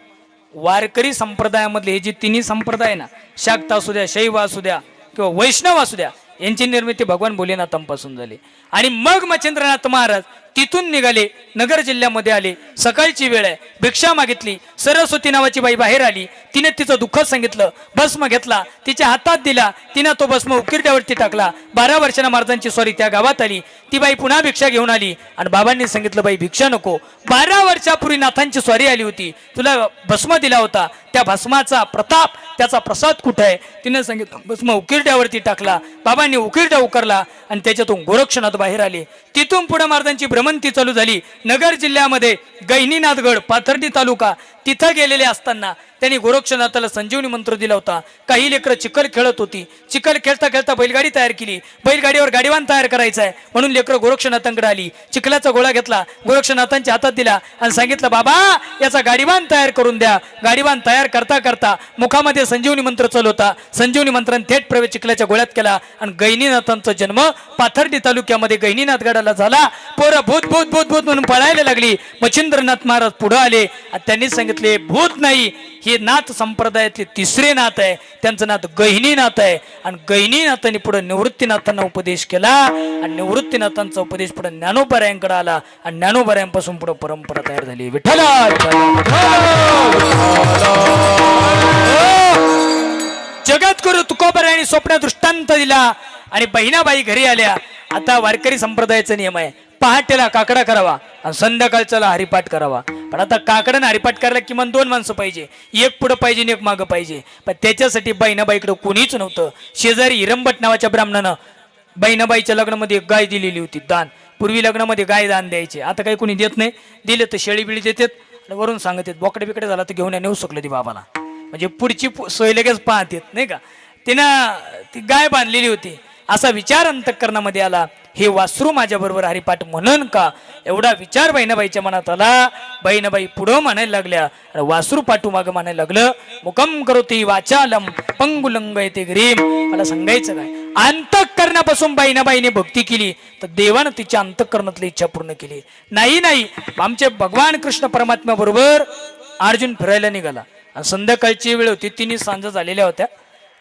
वारकरी संप्रदायामधले हे जे तिन्ही संप्रदाय आहे ना, शाक्त असू द्या, शैव असू द्या किंवा वैष्णव असू द्या, यांची निर्मिती भगवान भोलेनाथांपासून झाली. आणि मग मच्छिंद्रनाथ महाराज तिथून निघाले, नगर जिल्ह्यामध्ये आले. सकाळची वेळ आहे, भिक्षा मागितली. सरस्वती नावाची बाई बाहेर आली. तिने तिचं दुःख सांगितलं, भस्म घेतला, तिच्या हातात दिला. तिनं तो भस्म उकिरड्यावरती टाकला. 12 वर्षांना महाराजांची स्वारी त्या गावात आली. ती बाई पुन्हा भिक्षा घेऊन आली आणि बाबांनी सांगितलं, बाई भिक्षा नको, 12 वर्षापूर्वी नाथांची स्वारी आली होती, तुला भस्म दिला होता, त्या भस्माचा प्रताप, त्याचा प्रसाद कुठे आहे? तिने सांगितलं, भस्म उकिरड्यावरती टाकला. बाबांनी उकिरड्या उकरला आणि त्याच्यातून गोरक्षनाथ बाहेर आले. तिथून पुढे महाराजांची भ्रमंती चालू झाली. नगर जिल्ह्यामध्ये गहिनीनाथगड, पाथर्डी तालुका, तिथं गेलेले असताना त्यांनी गोरक्षनाथाला संजीवनी मंत्र दिला होता. काही लेकरं चिखल खेळत होती. चिखल खेळता खेळता बैलगाडी तयार केली. बैलगाडीवर गाडीवान तयार करायचा आहे म्हणून लेकरं गोरक्षनाथांकडे आली. चिखलाचा गोळा घेतला, गोरक्षनाथांच्या हातात दिला आणि सांगितलं, बाबा याचा गाडीवान तयार करून द्या. गाडीवान तयार करता करता मुखामध्ये संजीवनी मंत्र चालू होता. संजीवनी मंत्राने थेट प्रवेश चिखलाच्या गोळ्यात केला आणि गहिनीनाथांचा जन्म पाथर्डी तालुक्यामध्ये गहिनीनाथ गडाला झाला. पोरं भूत भूत भूत भूत म्हणून पळायला लागली. मच्छिंद्रनाथ महाराज पुढे आले आणि त्यांनी सांगितले, भूत नाही, हे नाथ संप्रदायातले तिसरे नाथ आहे, त्यांचं नाथ गहिनीनाथ आहे. आणि गहिनीनाथांनी पुढे निवृत्तीनाथांना उपदेश केला आणि निवृत्तीनाथांचा उपदेश पुढे ज्ञानोबारायांकडे आला आणि ज्ञानोबारायांपासून पुढे परंपरा तयार झाली. विठ्ठल जगद्गुरु तुकोबारायांनी स्वप्न दृष्टांत दिला आणि बहिणाबाई घरी आल्या. आता वारकरी संप्रदायाचा नियम आहे, पहाटेला काकडा करावा आणि संध्याकाळच्याला हरिपाठ करावा. पण आता काकडाने हरिपाठ करायला किमान 2 माणसं पाहिजे, एक पुढं पाहिजे आणि एक मागं पाहिजे. पण त्याच्यासाठी बहिणाबाईकडे कोणीच नव्हतं. शेजारी हिरंबट नावाच्या ब्राह्मणानं बहिणाबाईच्या लग्नामध्ये एक गाय दिलेली होती दान. पूर्वी लग्नामध्ये गाय दान द्यायचे, आता काही कोणी देत नाही. दिले तर शेळी बिळी देतात आणि वरून सांगत आहेत, बोकडे बिकडे झाला तर घेऊन नेऊ शकलं ती बाबाला, म्हणजे पुढची सोय लगेच पाहत येत नाही का. तिनं ती गाय बांधलेली होती. असा विचार अंतःकरणामध्ये आला, हे वासरू माझ्या बरोबर हरिपाठ म्हणन का? एवढा विचार बहिणाबाईच्या मनात आला. बहिणाबाई पुढं म्हणायला लागल्या, वासरू पाठू मागं म्हणायला लागलं, मुकम करोती वाचालम पंगुलंग येते ग्रीम. मला सांगायचं काय, अंतःकरणापासून बहिणाबाईने भक्ती केली तर देवानं तिच्या अंतःकरणातली इच्छा पूर्ण केली. नाही आमचे भगवान कृष्ण परमात्म्या बरोबर अर्जुन फिरायला निघाला आणि संध्याकाळची वेळ होती, 3 सांजा झालेल्या होत्या.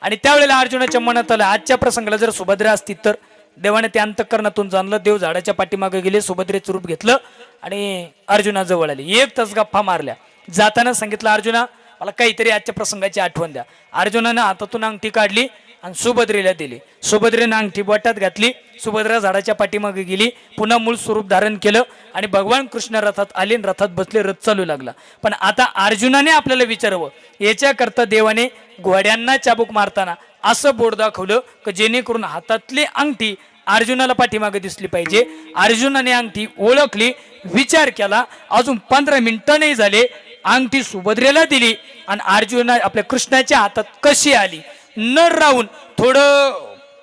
आणि त्यावेळेला अर्जुनाच्या मनात आलं, आजच्या प्रसंगाला जर सुभद्रा असती तर. देवाने त्या अंतःकरणातून जाणलं. देव झाडाच्या पाठीमागे गेले, सुभद्रेचं रूप घेतलं आणि अर्जुनाजवळ आले. 1 तास गप्पा मारल्या. जाताना सांगितलं, अर्जुना मला काहीतरी आजच्या प्रसंगाची आठवण द्या. अर्जुनानं हातातून अंगठी काढली आणि सुभद्रेला दिली. सुभद्रेनं अंगठी बोटात घातली. सुभद्रा झाडाच्या पाठीमागे गेली, पुन्हा मूळ स्वरूप धारण केलं आणि भगवान कृष्ण रथात आले, रथात बसले, रथ चालू लागला. पण आता अर्जुनाने आपल्याला विचारावं, याच्याकरता देवाने घोड्यांना चाबूक मारताना असं बोर्ड दाखवलं की जेणेकरून हातातली अंगठी अर्जुनाला पाठीमागे दिसली पाहिजे. अर्जुनाने अंगठी ओळखली, विचार केला. अजून 15 मिनिटं नाही झाले, अंगठी सुभद्रेला दिली आणि अर्जुना आपल्या कृष्णाच्या हातात कशी आली. न राहून थोडं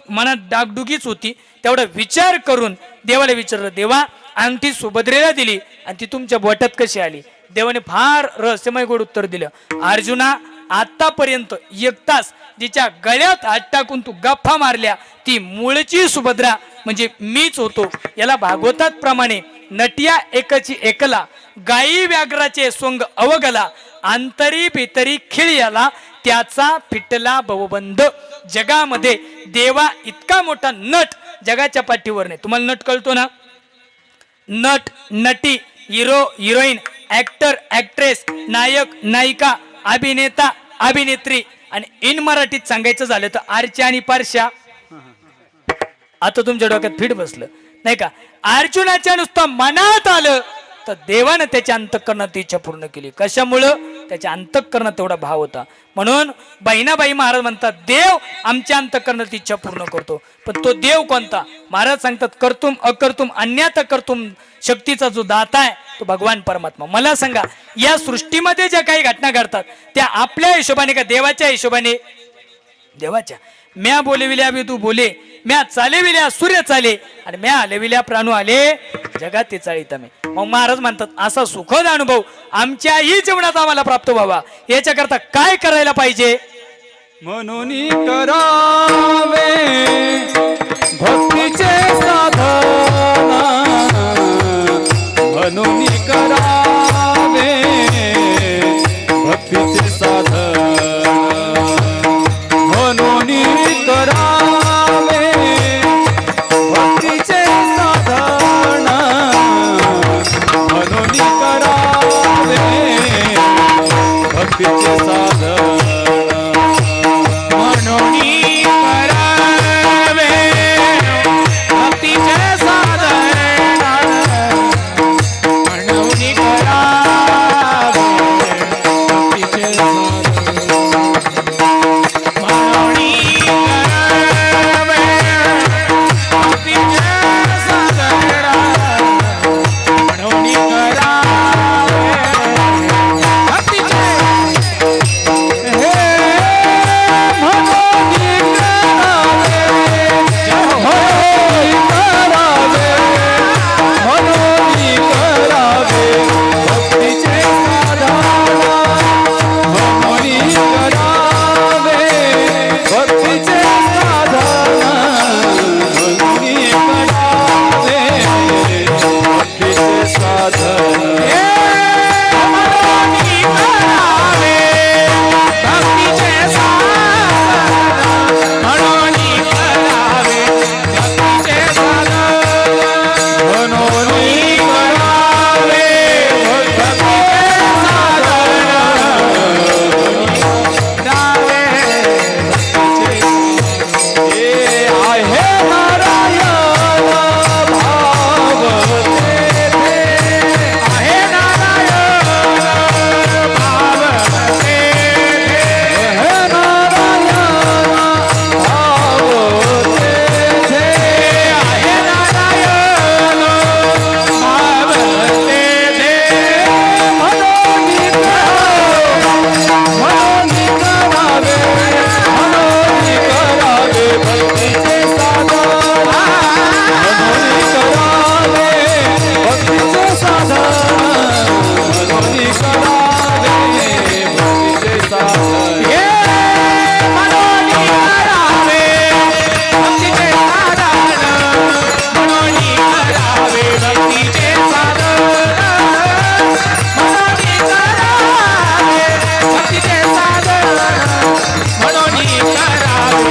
मनात डागडुगीच होती, तेवढा विचार करून देवाला विचारलं, देवा अंगठी सुभद्रेला दिली आणि ती तुमच्या बोटात कशी आली? देवाने फार रहस्यमय गोड उत्तर दिलं, अर्जुना आतापर्यंत 1 तास जिच्या गळ्यात हात टाकून तू गप्पा मारल्या ती मूळची सुभद्रा म्हणजे मीच होतो. याला भागवतात प्रमाणे, नटिया एकची एकला, गायी व्याघ्राचे सोंग अवगला, अंतरी पितरी खिळयाला, त्याचा फिटला भवबंध. जगामध्ये देवा इतका मोठा नट जगाच्या पाठीवर नाही. तुम्हाला नट कळतो ना? नट, नटी, हिरो, हिरोईन, ऍक्टर, ऍक्ट्रेस, नायक, नायिका, अभिनेता, अभिनेत्री. आणि इन मराठीत सांगायचं झालं तर आरच्या आणि पारशा. आता तुमच्या डोक्यात फिट बसलं नाही का? अर्जुनाच्या नुसतं मनात आलं तर देवानं त्याच्या अंतःकरणात इच्छा पूर्ण केली. कशामुळं? त्याच्या अंतःकरणात तेवढा भाव होता. म्हणून बहिणाबाई महाराज म्हणतात, देव आमच्या अंतःकरणात इच्छा पूर्ण करतो. पण तो देव कोणता? महाराज सांगतात, कर्तुम अकर्तुम अन्यथा कर्तुम, शक्तीचा जो दाता आहे तो भगवान परमात्मा. मला सांगा, या सृष्टीमध्ये ज्या काही घटना घडतात त्या आपल्या हिशोबाने का देवाच्या हिशोबाने? देवाच्या. म्या बोलविल्या विदू बोले, म्या चालविल्या सूर्य चाले आणि म्या आलविल्या प्राणू आले, जगात ते चाळीत मी. मग महाराज म्हणतात, असा सुखद अनुभव आमच्याही जीवनात आम्हाला प्राप्त व्हावा याच्याकरता काय करायला पाहिजे? म्हणून करावे भक्तीचे साधना, म्हणून करावे भक्तीचे साधन म्हणून करावे भक्तीचे साधन म्हणून करावे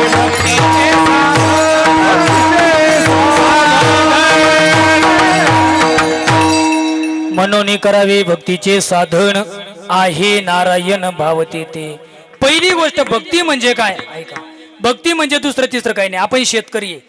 भक्तीचे म्हणून करावे भक्तीचे साधन आहे नारायण भावते ते. पहिली गोष्ट भक्ती म्हणजे काय ऐका. भक्ती म्हणजे दुसरं तिसरं काही नाही. आपण शेतकरी आहे.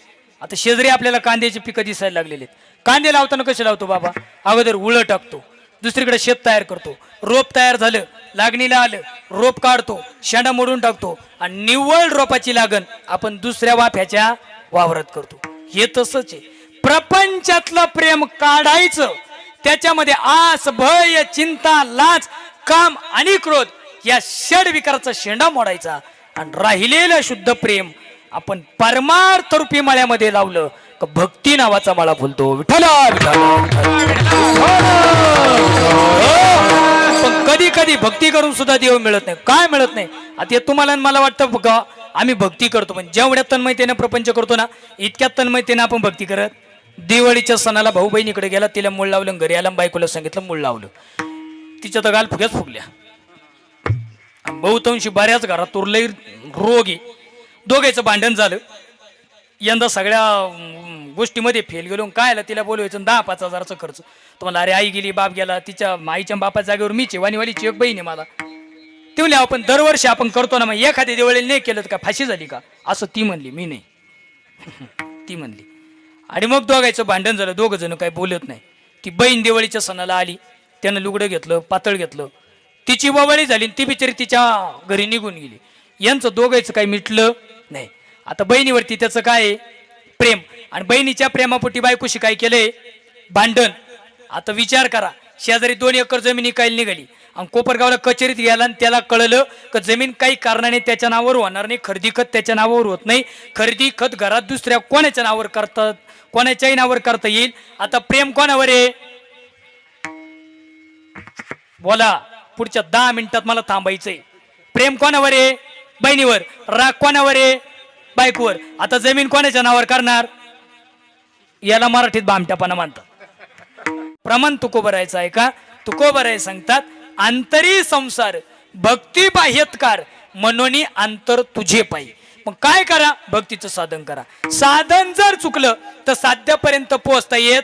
आता शेजारी आपल्याला कांद्याची पिकं दिसायला लागलेली आहेत. कांदे लावताना कसे लावतो बाबा? अगोदर उळं टाकतो, दुसरीकडे शेत तयार करतो, रोप तयार झालं, लागणीला आलं, रोप काढतो, शेंडा मोडून टाकतो आणि निव्वळ रोपाची लागण आपण दुसऱ्या वाफ्याच्या वावरात करतो. हे तसंच आहे. प्रपंचातलं प्रेम काढायचं, त्याच्यामध्ये आस, भय, चिंता, लाज, काम आणि क्रोध या षड विकाराचा शेंडा मोडायचा आणि राहिलेलं शुद्ध प्रेम आपण परमार्थ रूपी माळ्यामध्ये लावलं का भक्ती नावाचा माळा फुलतो. विठ्ठला पण कधी कधी भक्ती करून सुद्धा देव मिळत नाही. काय मिळत नाही? आता तुम्हाला मला वाटतं बघा, आम्ही भक्ती करतो पण जेवढ्या तन्मयतेने प्रपंच करतो ना, इतक्या तन्मयतेने आपण भक्ती करत. दिवाळीच्या सणाला भाऊ बहिणीकडे गेला, तिला मूळ लावलं, घरी आला, बायकोला सांगितलं मूळ लावलं. तिच्या तर गाल फुग्याच फुगल्या. बहुतांशी बऱ्याच घरात उरलंय रोगी. दोघांचं भांडण झालं. यंदा सगळ्या गोष्टीमध्ये फेल गेलो. काय आला तिला बोलवायचं 10-5 हजाराचा खर्च. तुम्हाला अरे आई गेली, बाप गेला, तिच्या आईच्या बापाच्या जागेवर मीच वाणीवालीची एक बहीण आहे मला. ते म्हणले आपण दरवर्षी आपण करतो ना, मग एखाद्या दिवाळीला नाही केलं तर का फाशी झाली का? असं ती म्हणली. मी नाही ती म्हणली. आणि मग दोघांचं भांडण झालं. दोघं जण काही बोलत नाही. ती बहीण दिवाळीच्या सणाला आली, त्यानं लुगडं घेतलं, पातळ घेतलं, तिची ववाळी झाली, ती बिचारी तिच्या घरी निघून गेली. यांचं दोघांचं काही मिटलं नाही. आता बहिणीवरती त्याचं काय प्रेम, आणि बहिणीच्या प्रेमापोटी बायकोशी काय केलंय भांडण. आता विचार करा, शेजारी 2 एकर जमीन इकायला निघाली आणि कोपरगावला कचेरीत गेला आणि त्याला कळलं की जमीन काही कारणाने त्याच्या नावावर होणार नाही, खरेदी खत त्याच्या नावावर होत नाही, खरेदी खत घरात दुसऱ्या कोणाच्या नावावर करतात, कोणाच्याही नावावर करता येईल. आता प्रेम कोणावर आहे बोला? पुढच्या 10 मिनिटात मला थांबायचंय. प्रेम कोणावर आहे? बहिणीवर. राग कोणावर आहे? बायकोवर. आता जमीन कोणाच्या नावावर करणार? याला मराठीत भामट्यापणा म्हणतात. प्रमाण तुकोबरायचं आहे का? तुकोबराय सांगतात, अंतरी संसार भक्ती बाह्यत्कार मनोनी अंतर तुझे पायी. मग काय करा? भक्तीचं साधन करा. साधन जर चुकलं तर साध्यापर्यंत पोहोचता येत.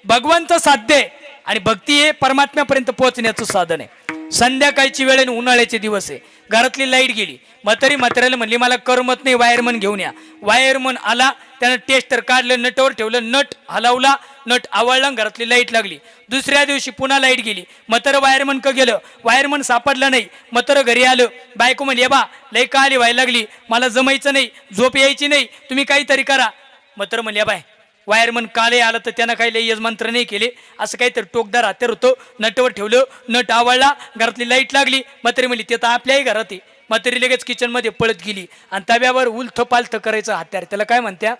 भगवंत साध्य आहे आणि भक्ती हे परमात्म्यापर्यंत पोहोचण्याचं साधन आहे. संध्याकाळची वेळ आणि उन्हाळ्याचे दिवस आहे, घरातली लाईट गेली. म्हाताऱ्याला म्हणली मला करमत नाही, वायरमन घेऊन या. वायरमन आला, त्यानं टेस्टर काढलं, नटवर ठेवलं, नट हलवला, नट आवळला, घरातली लाईट लागली. दुसऱ्या दिवशी पुन्हा लाईट गेली. म्हातारं वायरमन का गेलं, वायरमन सापडलं नाही. म्हातारं घरी आलं, बायको म्हणली बा लई का आली व्हायला लागली, मला जमायचं नाही, झोप यायची नाही, तुम्ही काहीतरी करा. म्हातारं म्हणली बाय वायरमन काले आलं तर त्यानं काही लई यजमंत्र नाही केले, असं काहीतरी टोकदार हात्यार होतं, नटवर ठेवलं, नट आवळला, घरातली लाईट लागली. म्हातारी म्हणली ते तर आपल्याही घरात आहे. म्हातारी लगेच किचनमध्ये पळत गेली आणि तव्यावर उलथ पालथ करायचं हात्यार, त्याला काय म्हणत्या,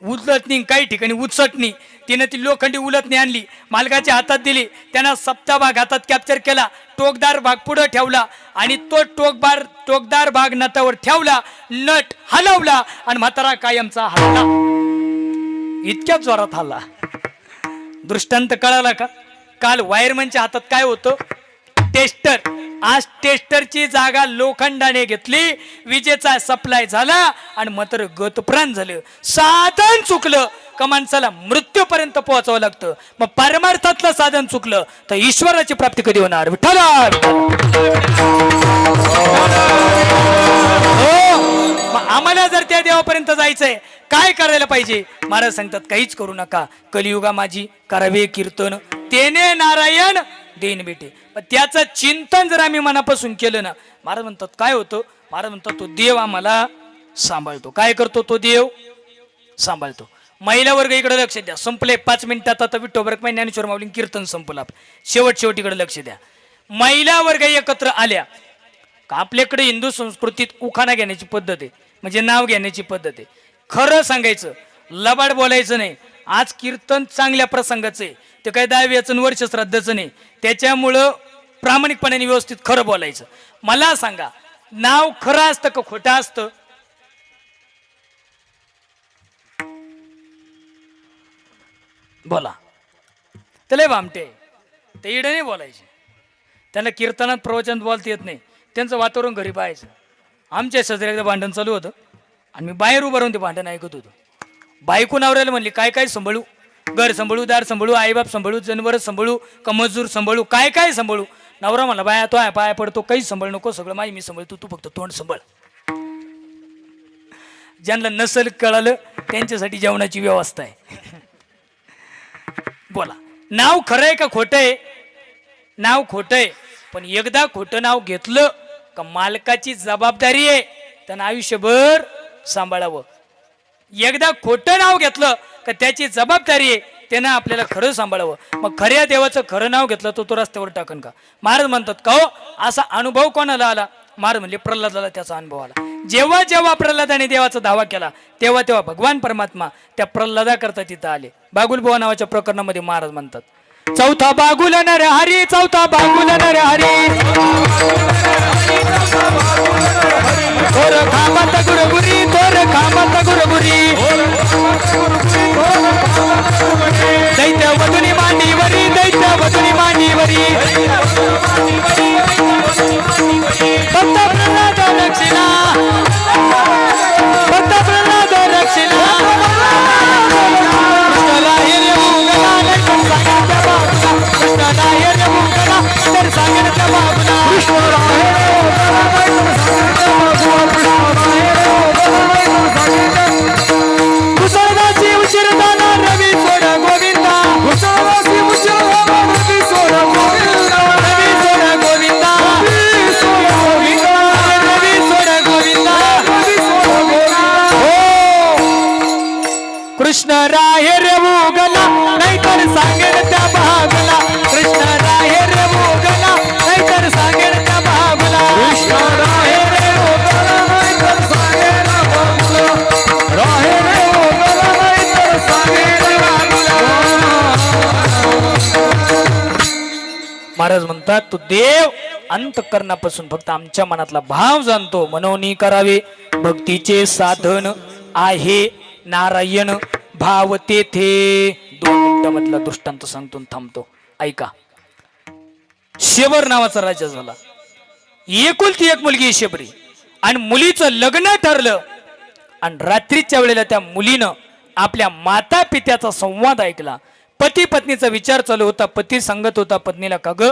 उलटणी, काही ठिकाणी उचटणी. तिनं ती लोखंडी उलटणी आणली, मालकाच्या हातात दिली, त्यानं सप्ता भाग हातात कॅप्चर केला, टोकदार भाग पुढं ठेवला आणि तो टोकदार भाग नटावर ठेवला, नट हलवला आणि म्हातारा कायमचा हलला. इतक्या जोरात हल्ला. दृष्टांत कळाला का? काल वायरमनच्या हातात काय होतं, टेस्टर. आज टेस्टरची जागा लोखंडाने घेतली, विजेचा सप्लाय झाला आणि मात्र गतप्राण झालं. साधन चुकलं का माणसाला मृत्यूपर्यंत पोहोचावं लागतं. मग परमार्थातलं साधन चुकलं तर ईश्वराची प्राप्ती कधी होणार? विठ्ठल आम्हाला जर त्या देवापर्यंत जायचंय काय करायला पाहिजे? महाराज सांगतात काहीच करू नका, कलियुगा माझी करावे कीर्तन, तेने नारायण देन बेटे. त्याचं चिंतन जर आम्ही मनापासून केलं ना, महाराज म्हणतात काय होतं, महाराज म्हणतात तो देव आम्हाला सांभाळतो. काय करतो तो देव? सांभाळतो. महिला वर्ग इकडे लक्ष द्या, संपले 5 मिनिटात. आता विठ्ठोबरक ज्ञानेश्वर माऊली कीर्तन संपलं, शेवटीकडे लक्ष द्या. महिला वर्ग एकत्र आल्या का आपल्याकडे हिंदू संस्कृतीत उखाणा घेण्याची पद्धत आहे, म्हणजे नाव घेण्याची पद्धत आहे. खरं सांगायचं, लबाड बोलायचं नाही. आज कीर्तन चांगल्या प्रसंगाचं आहे, ते काय 10व्याचं वर्ष श्राद्धाचं नाही. त्याच्यामुळं प्रामाणिकपणाने व्यवस्थित खरं बोलायचं. मला सांगा, नाव खरं असतं का खोटं असतं? बोला. त्याला भामटे ते इडे नाही बोलायचे, त्यांना कीर्तनात प्रवचन बोलता येत नाही, त्यांचं वातावरण घरी पाहायचं. आमच्या शेजारी एकदा भांडण चालू होतं आणि मी बाहेर उभं राहून ते भांडण ऐकत होतो. बायको नवऱ्याला म्हणली काय काय सांभाळू, घर सांभाळू, दार सांभाळू, आईबाप सांभाळू, जनावर सांभाळू, का मजूर सांभाळू, काय काय सांभाळू. नवरा म्हणला बाया तो आहे पाया पडतो, काहीच सांभाळ नको, सगळं माझी मी सांभाळतो, तू फक्त तोंड सांभाळ. ज्यांना नसल कळालं त्यांच्यासाठी जेवणाची व्यवस्था आहे. बोला, नाव खरंय का खोटंय? नाव खोटंय, पण एकदा खोटं नाव घेतलं का मालकाची जबाबदारी आहे, त्यानं आयुष्यभर सांभाळावं. एकदा खोटं नाव घेतलं का त्याची जबाबदारी आहे, त्यानं आपल्याला खरं सांभाळावं. मग खऱ्या देवाचं खरं नाव घेतलं तो रस्त्यावर टाकन का? महाराज म्हणतात का हो असा अनुभव कोणाला आला? महाराज म्हणले प्रल्हादाला त्याचा अनुभव आला. जेव्हा जेव्हा प्रल्हादाने देवाचा दावा केला तेव्हा तेव्हा भगवान परमात्मा त्या प्रल्हादा करता तिथं आले. बागुलबुवा नावाच्या प्रकरणामध्ये महाराज म्हणतात, चौथा बागुल नर हरी, चौथा बागुल नर हरी, थोर खामत गुरगुरी, थोर खामत गुरगुरी, दैत्य वदुनी मांडीवरी, दैत्य वदुनी मांडीवरी, भक्त प्रल्हाद रक्षिला, भक्त प्रल्हाद रक्षिला, कृष्ण राहेर उगला नाहीतर सांगेल त्या भागला, कृष्ण राहेर उगला नाहीतर सांगेल त्या भागला, कृष्ण राहेर उगला नाहीतर सांगेल भागला, राहेर उगला नाहीतर सांगेल भागला. महाराज म्हणतात तो देव अंतःकरणापासून फक्त आमच्या मनातला भाव जाणतो, मनोनी करावे भक्तीचे साधन आहे नारायण भाव तेथे. 2 मिनिटांमधला दृष्टांत सांगतो थांबतो, ऐका. शेबर नावाचा राजा झाला, एकुलती एक मुलगी शेबरी, आणि मुलीचं लग्न ठरलं. आणि रात्रीच्या वेळेला त्या मुलीनं आपल्या माता पित्याचा संवाद ऐकला. पती पत्नीचा विचार चालू होता. पती सांगत होता पत्नीला, का ग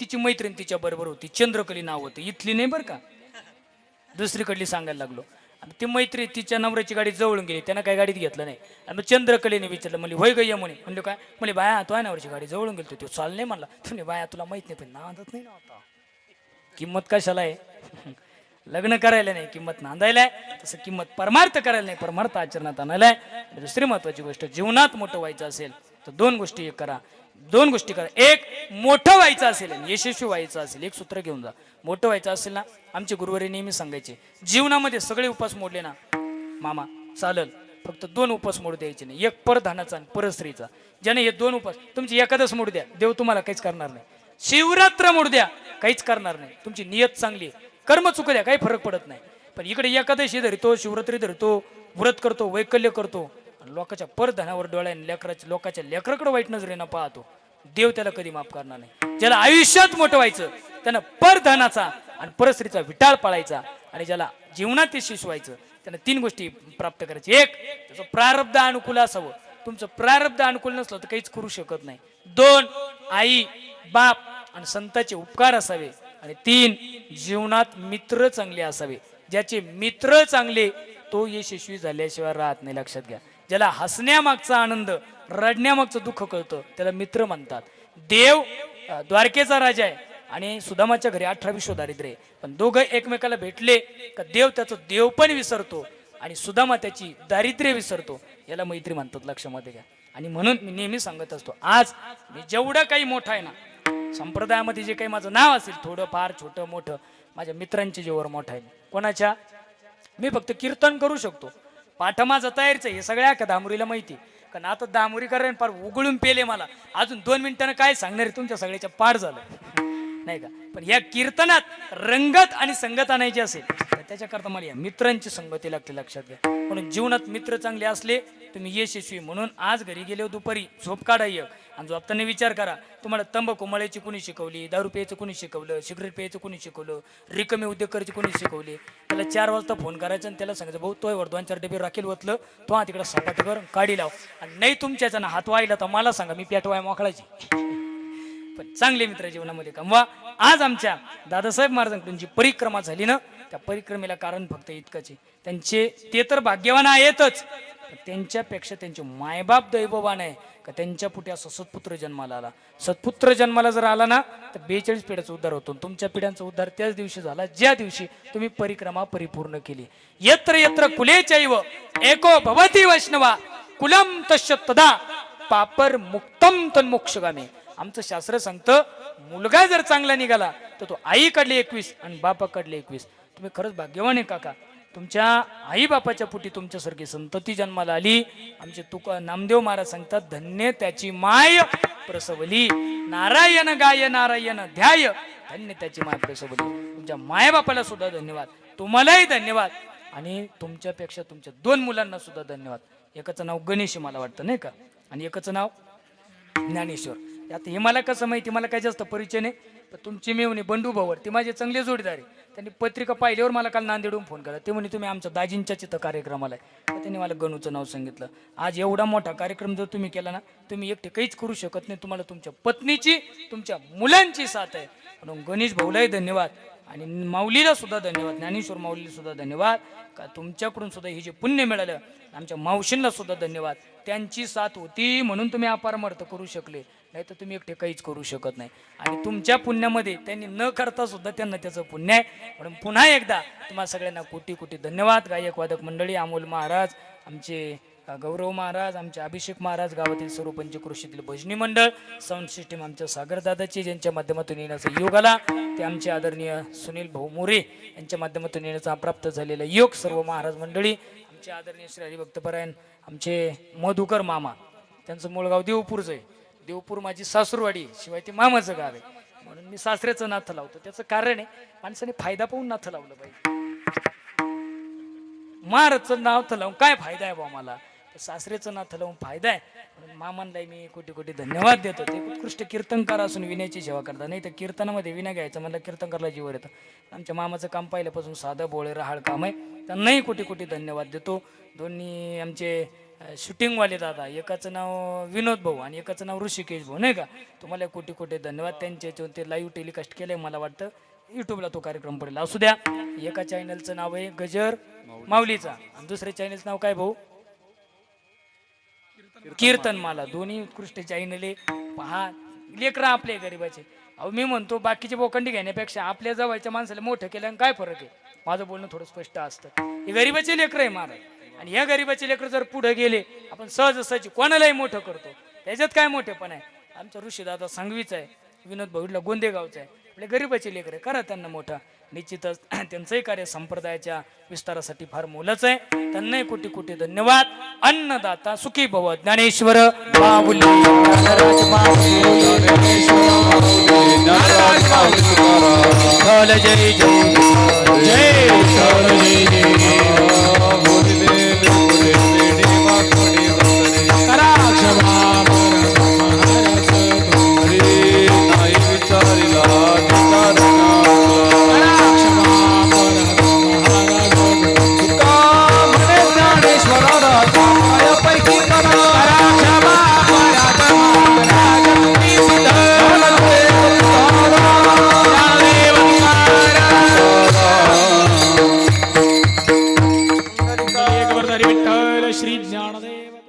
तिची मैत्रीण तिच्या बरोबर होती, चंद्रकली नाव होतं, इथली नाही बरं का, दुसरीकडली सांगायला लागलो. आणि ती मैत्री तिच्या नवऱ्याची गाडी जवळून गेली, त्यानं काही गाडीत घेतलं नाही. आणि मग चंद्रकलेने विचारलं, म्हणली होय गय्या म्हणे. म्हणलं काय? म्हणले बाया तो आहे नवऱ्याची गाडी जवळून गेली, तो चाल नाही म्हणला. तुम्ही बाया तुला माहित नाही, पण नांदत नाही ना आता. किंमत कशाला आहे? लग्न करायला नाही किंमत नांदायला आहे, तसं किंमत परमार्थ करायला नाही परमार्थ आचरणात आणायला आहे. दुसरी महत्वाची गोष्ट, जीवनात मोठं व्हायचं असेल तर दोन गोष्टी करा. एक, मोठं व्हायचं असेल आणि यशस्वी व्हायचं असेल, एक सूत्र घेऊन जा. मोठं व्हायचं असेल ना, आमचे गुरुवारी नेहमी सांगायचे, जीवनामध्ये सगळे उपास मोडले ना मामा चालल, फक्त 2 उपास मोडू द्यायचे नाही, एक परधनाचा आणि परस्त्रीचा. ज्याने हे 2 उपास, तुमची एकादश मोडू द्या, देव तुम्हाला काहीच करणार नाही. शिवरात्र मोडू द्या, काहीच करणार नाही. तुमची नियत चांगली आहे, कर्म चुकू द्या, काही फरक पडत नाही. पण इकडे एकादशी धरतो, शिवरात्री धरतो, व्रत करतो, वैकल्य करतो, लोकांच्या परधनावर डोळ्याने लोकांच्या लेकराकडे वाईट नजरेनं पाहतो, देव त्याला कधी माफ करणार नाही. ज्याला आयुष्यात मोठं व्हायचं त्यानं परधनाचा आणि परस्त्रीचा विटाळ पाळायचा, आणि ज्याला जीवनात यशस्वी व्हायचं त्यानं 3 गोष्टी प्राप्त करायची. एक, त्याचं प्रारब्ध अनुकूल असावं. तुमचं प्रारब्ध अनुकूल नसलं तर काहीच करू शकत नाही. 2, आई बाप आणि संतांचे उपकार असावे. आणि 3, जीवनात मित्र चांगले असावे. ज्याचे मित्र चांगले तो यशस्वी झाल्याशिवाय राहत नाही, लक्षात घ्या. ज्याला हसण्यामागचा आनंद, रडण्यामागचं दुःख कळतं त्याला मित्र म्हणतात. देव द्वारकेचा राजा आहे आणि सुदामाच्या घरी 18 विश्व दारिद्र्य आहे, पण दोघं एकमेकाला भेटले का देव त्याचं देव पण विसरतो आणि सुदामा त्याची दारिद्र्य विसरतो. याला मैत्री म्हणतात, लक्षामध्ये घ्या. आणि म्हणून मी नेहमी सांगत असतो, आज मी जेवढं काही मोठं आहे ना संप्रदायामध्ये, जे काही माझं नाव असेल थोडं फार छोटं मोठं, माझ्या मित्रांच्या जीवावर मोठं आहे. कोणाच्या? मी फक्त कीर्तन करू शकतो, पाठ माझं तयारीचं, हे सगळ्या का दामुरीला माहिती. कारण आता दामुरी कारण फार उघडून पेले मला, अजून 2 मिनिटांना काय सांगणार आहे, तुमच्या सगळ्याच्या पाठ झालं नाही का. पण या कीर्तनात रंगत आणि संगत आणायची असेल तर त्याच्याकरता मला या मित्रांची संगती लागते, लक्षात घ्या. म्हणून जीवनात मित्र चांगले असले तुम्ही यशस्वी. म्हणून आज घरी गेले दुपारी झोप काढाय आणि झोपताना विचार करा, तुम्हाला तंबाखू मळायची कोणी शिकवली, दारू प्यायचं कोणी शिकवलं, सिगरेट प्यायचं कोणी शिकवलं, रिकामे उद्योग करायचे कोणी शिकवले. त्याला 4 वाजता फोन करायचा आणि त्याला सांगायचं, भाऊ तोवर 2-4 डबे राखेल वतलं, तो हा तिकडे सपाट कर, काढी लाव, आणि नाही तुमच्याचा ना हात वाहिला तर मला सांगा, मी पेटवाय मोकळायची. पण चांगले मित्र जीवनामध्ये कमवा. आज आमच्या दादासाहेब महाराजांकडून जी परिक्रमा झाली ना, त्या परिक्रमेला कारण फक्त इतकंच आहे, ते तर भाग्यवान आहेतच, त्यांच्यापेक्षा त्यांचे मायबाप दैववान आहे का त्यांच्या पुढे असं सत्पुत्र जन्माला आला. सत्पुत्र जन्माला जर आला ना तर 42 पिढ्याचा उद्धार होतो. तुमच्या पिढ्यांचा उद्धार त्याच दिवशी झाला ज्या दिवशी तुम्ही परिक्रमा परिपूर्ण केली. यत्र यत्र कुले चैव एको भवती वैष्णवा कुलम तस्य तदा पापर मुक्तम तन्मोक्षगामी. आमचं शास्त्र सांगतं, मुलगा जर चांगला निघाला तर तो आईकडले 21 आणि बापाकडले 21. तुम्ही खरंच भाग्यवान आहे काका, तुमच्या आई बापाच्या पोटी तुमच्यासारखी संतती जन्माला आली. आमचे नामदेव महाराज सांगतात, धन्य त्याची माय प्रसवली, नारायण गाय नारायण ध्याय, धन्य त्याची माय प्रसवली. तुमच्या मायबापाला सुद्धा धन्यवाद, तुम्हालाही धन्यवाद, आणि तुमच्यापेक्षा तुमच्या 2 मुलांना सुद्धा धन्यवाद. एकाचं नाव गणेश मला वाटतं नाही का, आणि एकाचं नाव ज्ञानेश्वर. आता हे मला कसं माहिती, मला काय जास्त परिचय नाही, पण तुमची मेवणी बंडू भाऊ ते माझे चांगले जोडीदार आहे. त्यांनी पत्रिका पाहिल्यावर मला काल नांदेडून फोन केला, ते म्हणे तुम्ही आमच्या दाजींच्या चित्त कार्यक्रमाला आहे. तर त्यांनी मला गणूचं नाव सांगितलं. आज एवढा मोठा कार्यक्रम जर तुम्ही केला ना, तुम्ही एकटे काहीच करू शकत नाही, तुम्हाला तुमच्या पत्नीची तुमच्या मुलांची साथ आहे. म्हणून गणेश भाऊलाही धन्यवाद, आणि माऊलीला सुद्धा धन्यवाद, ज्ञानेश्वर माऊलीला सुद्धा धन्यवाद का तुमच्याकडून सुद्धा हे जे पुण्य मिळालं. आमच्या मावशींना सुद्धा धन्यवाद, त्यांची साथ होती म्हणून तुम्ही अपारमर्थ करू शकले, नाही तर तुम्ही एकटे काहीच करू शकत नाही. आणि तुमच्या पुण्यामध्ये त्यांनी न करता सुद्धा त्यांना त्याचं पुण्य आहे. म्हणून पुन्हा एकदा तुम्हाला सगळ्यांना कोटी कोटी धन्यवाद. गायक वादक मंडळी, अमोल महाराज, आमचे गौरव महाराज, आमचे अभिषेक महाराज, गावातील सर्व पंचक्रोशीतील भजनी मंडळ, साऊंड सिस्टीम आमच्या सागरदादाची, ज्यांच्या माध्यमातून येण्याचा योग आला, ते आमचे आदरणीय सुनील भाऊ मोरे यांच्या माध्यमातून येण्याचा प्राप्त झालेला योग, सर्व महाराज मंडळी, आमचे आदरणीय श्री हरिभक्तपरायण आमचे मधुकर मामा, त्यांचं मूळ गाव देवपूरचं आहे. देवपूर माझी सासूरवाडी, शिवाय ते मामाचं गाव आहे. म्हणून मी सासऱ्याचं नाथ लावतो. त्याचं कारण आहे, माणसाने फायदा पाहून नाथ लावलं पाहिजे. महाराजचं नाव लावून काय फायदा आहे बा मला, सासरेचं नाथ लावून फायदा आहे. म्हणून मामांना मी कोटी कोटी धन्यवाद देतो. ते उत्कृष्ट कीर्तनकार असून विण्याची सेवा करतात. नाही तर कीर्तनामध्ये विना घ्यायचं मला कीर्तनकारला जीवर येतं. आमच्या मामाचं काम पाहिल्यापासून साधं बोळे रहाळ काम आहे, त्यांनाही कोटी कोटी धन्यवाद देतो. दोन्ही आमचे शूटिंगवाले दादा, एकाचं नाव विनोद भाऊ आणि एकाचं नाव ऋषिकेश भाऊ, नाही का. तुम्हाला कोटी कोटी धन्यवाद. त्यांच्या याच्यावर ते लाईव्ह टेलिकास्ट केलंय, मला वाटतं युट्यूबला तो कार्यक्रम पडेल. असू द्या. एका चॅनलचं नाव आहे गजर माऊलीचा आणि दुसऱ्या चॅनलचं नाव काय भाऊ? कीर्तनमाला. दोन्ही उत्कृष्ट चॅनल आहे. पहा, लेकरं आपले गरीबाचे. अहो मी म्हणतो बाकीचे बोखंडी घेण्यापेक्षा आपल्या जवळच्या माणसाला मोठं केल्यानं काय फरक आहे? माझं बोलणं थोडं स्पष्ट असतं. हे गरीबाचे लेकरं आहे महाराज, आणि ह्या गरीबाचे लेकरं जर पुढे गेले, आपण सहज कोणालाही मोठं करतो, त्याच्यात काय मोठेपण आहे? आमचा ऋषीदादा सांगवीचा आहे, विनोद भाऊला गोंदेगावचा आहे. आपले गरीबाचे लेकरं करा त्यांना मोठा. निश्चितच त्यांचंही कार्य संप्रदायाच्या विस्तारासाठी फार मोलाचं आहे. त्यांनाही कोटी कोटी धन्यवाद. अन्नदाता सुखी भव ज्ञानेश्वर माऊली ज्ञानराज माऊली ज्ञानराज माऊली तुकाराम. विठ्ठल जय जय जय विठ्ठल जय जय. बोधिदेव फुले पेढे वाकोडे वगैरे. करा क्षमा महाराज हरी नाही विचारिला धिकारला. करा क्षमा महाराज तुका म्हणे ज्ञानेश्वरा राजा पायापैकी करा. करा क्षमा महाराज तुम्ही सिद्ध एक वरदारी विठ्ठल श्री ज्ञानदेव.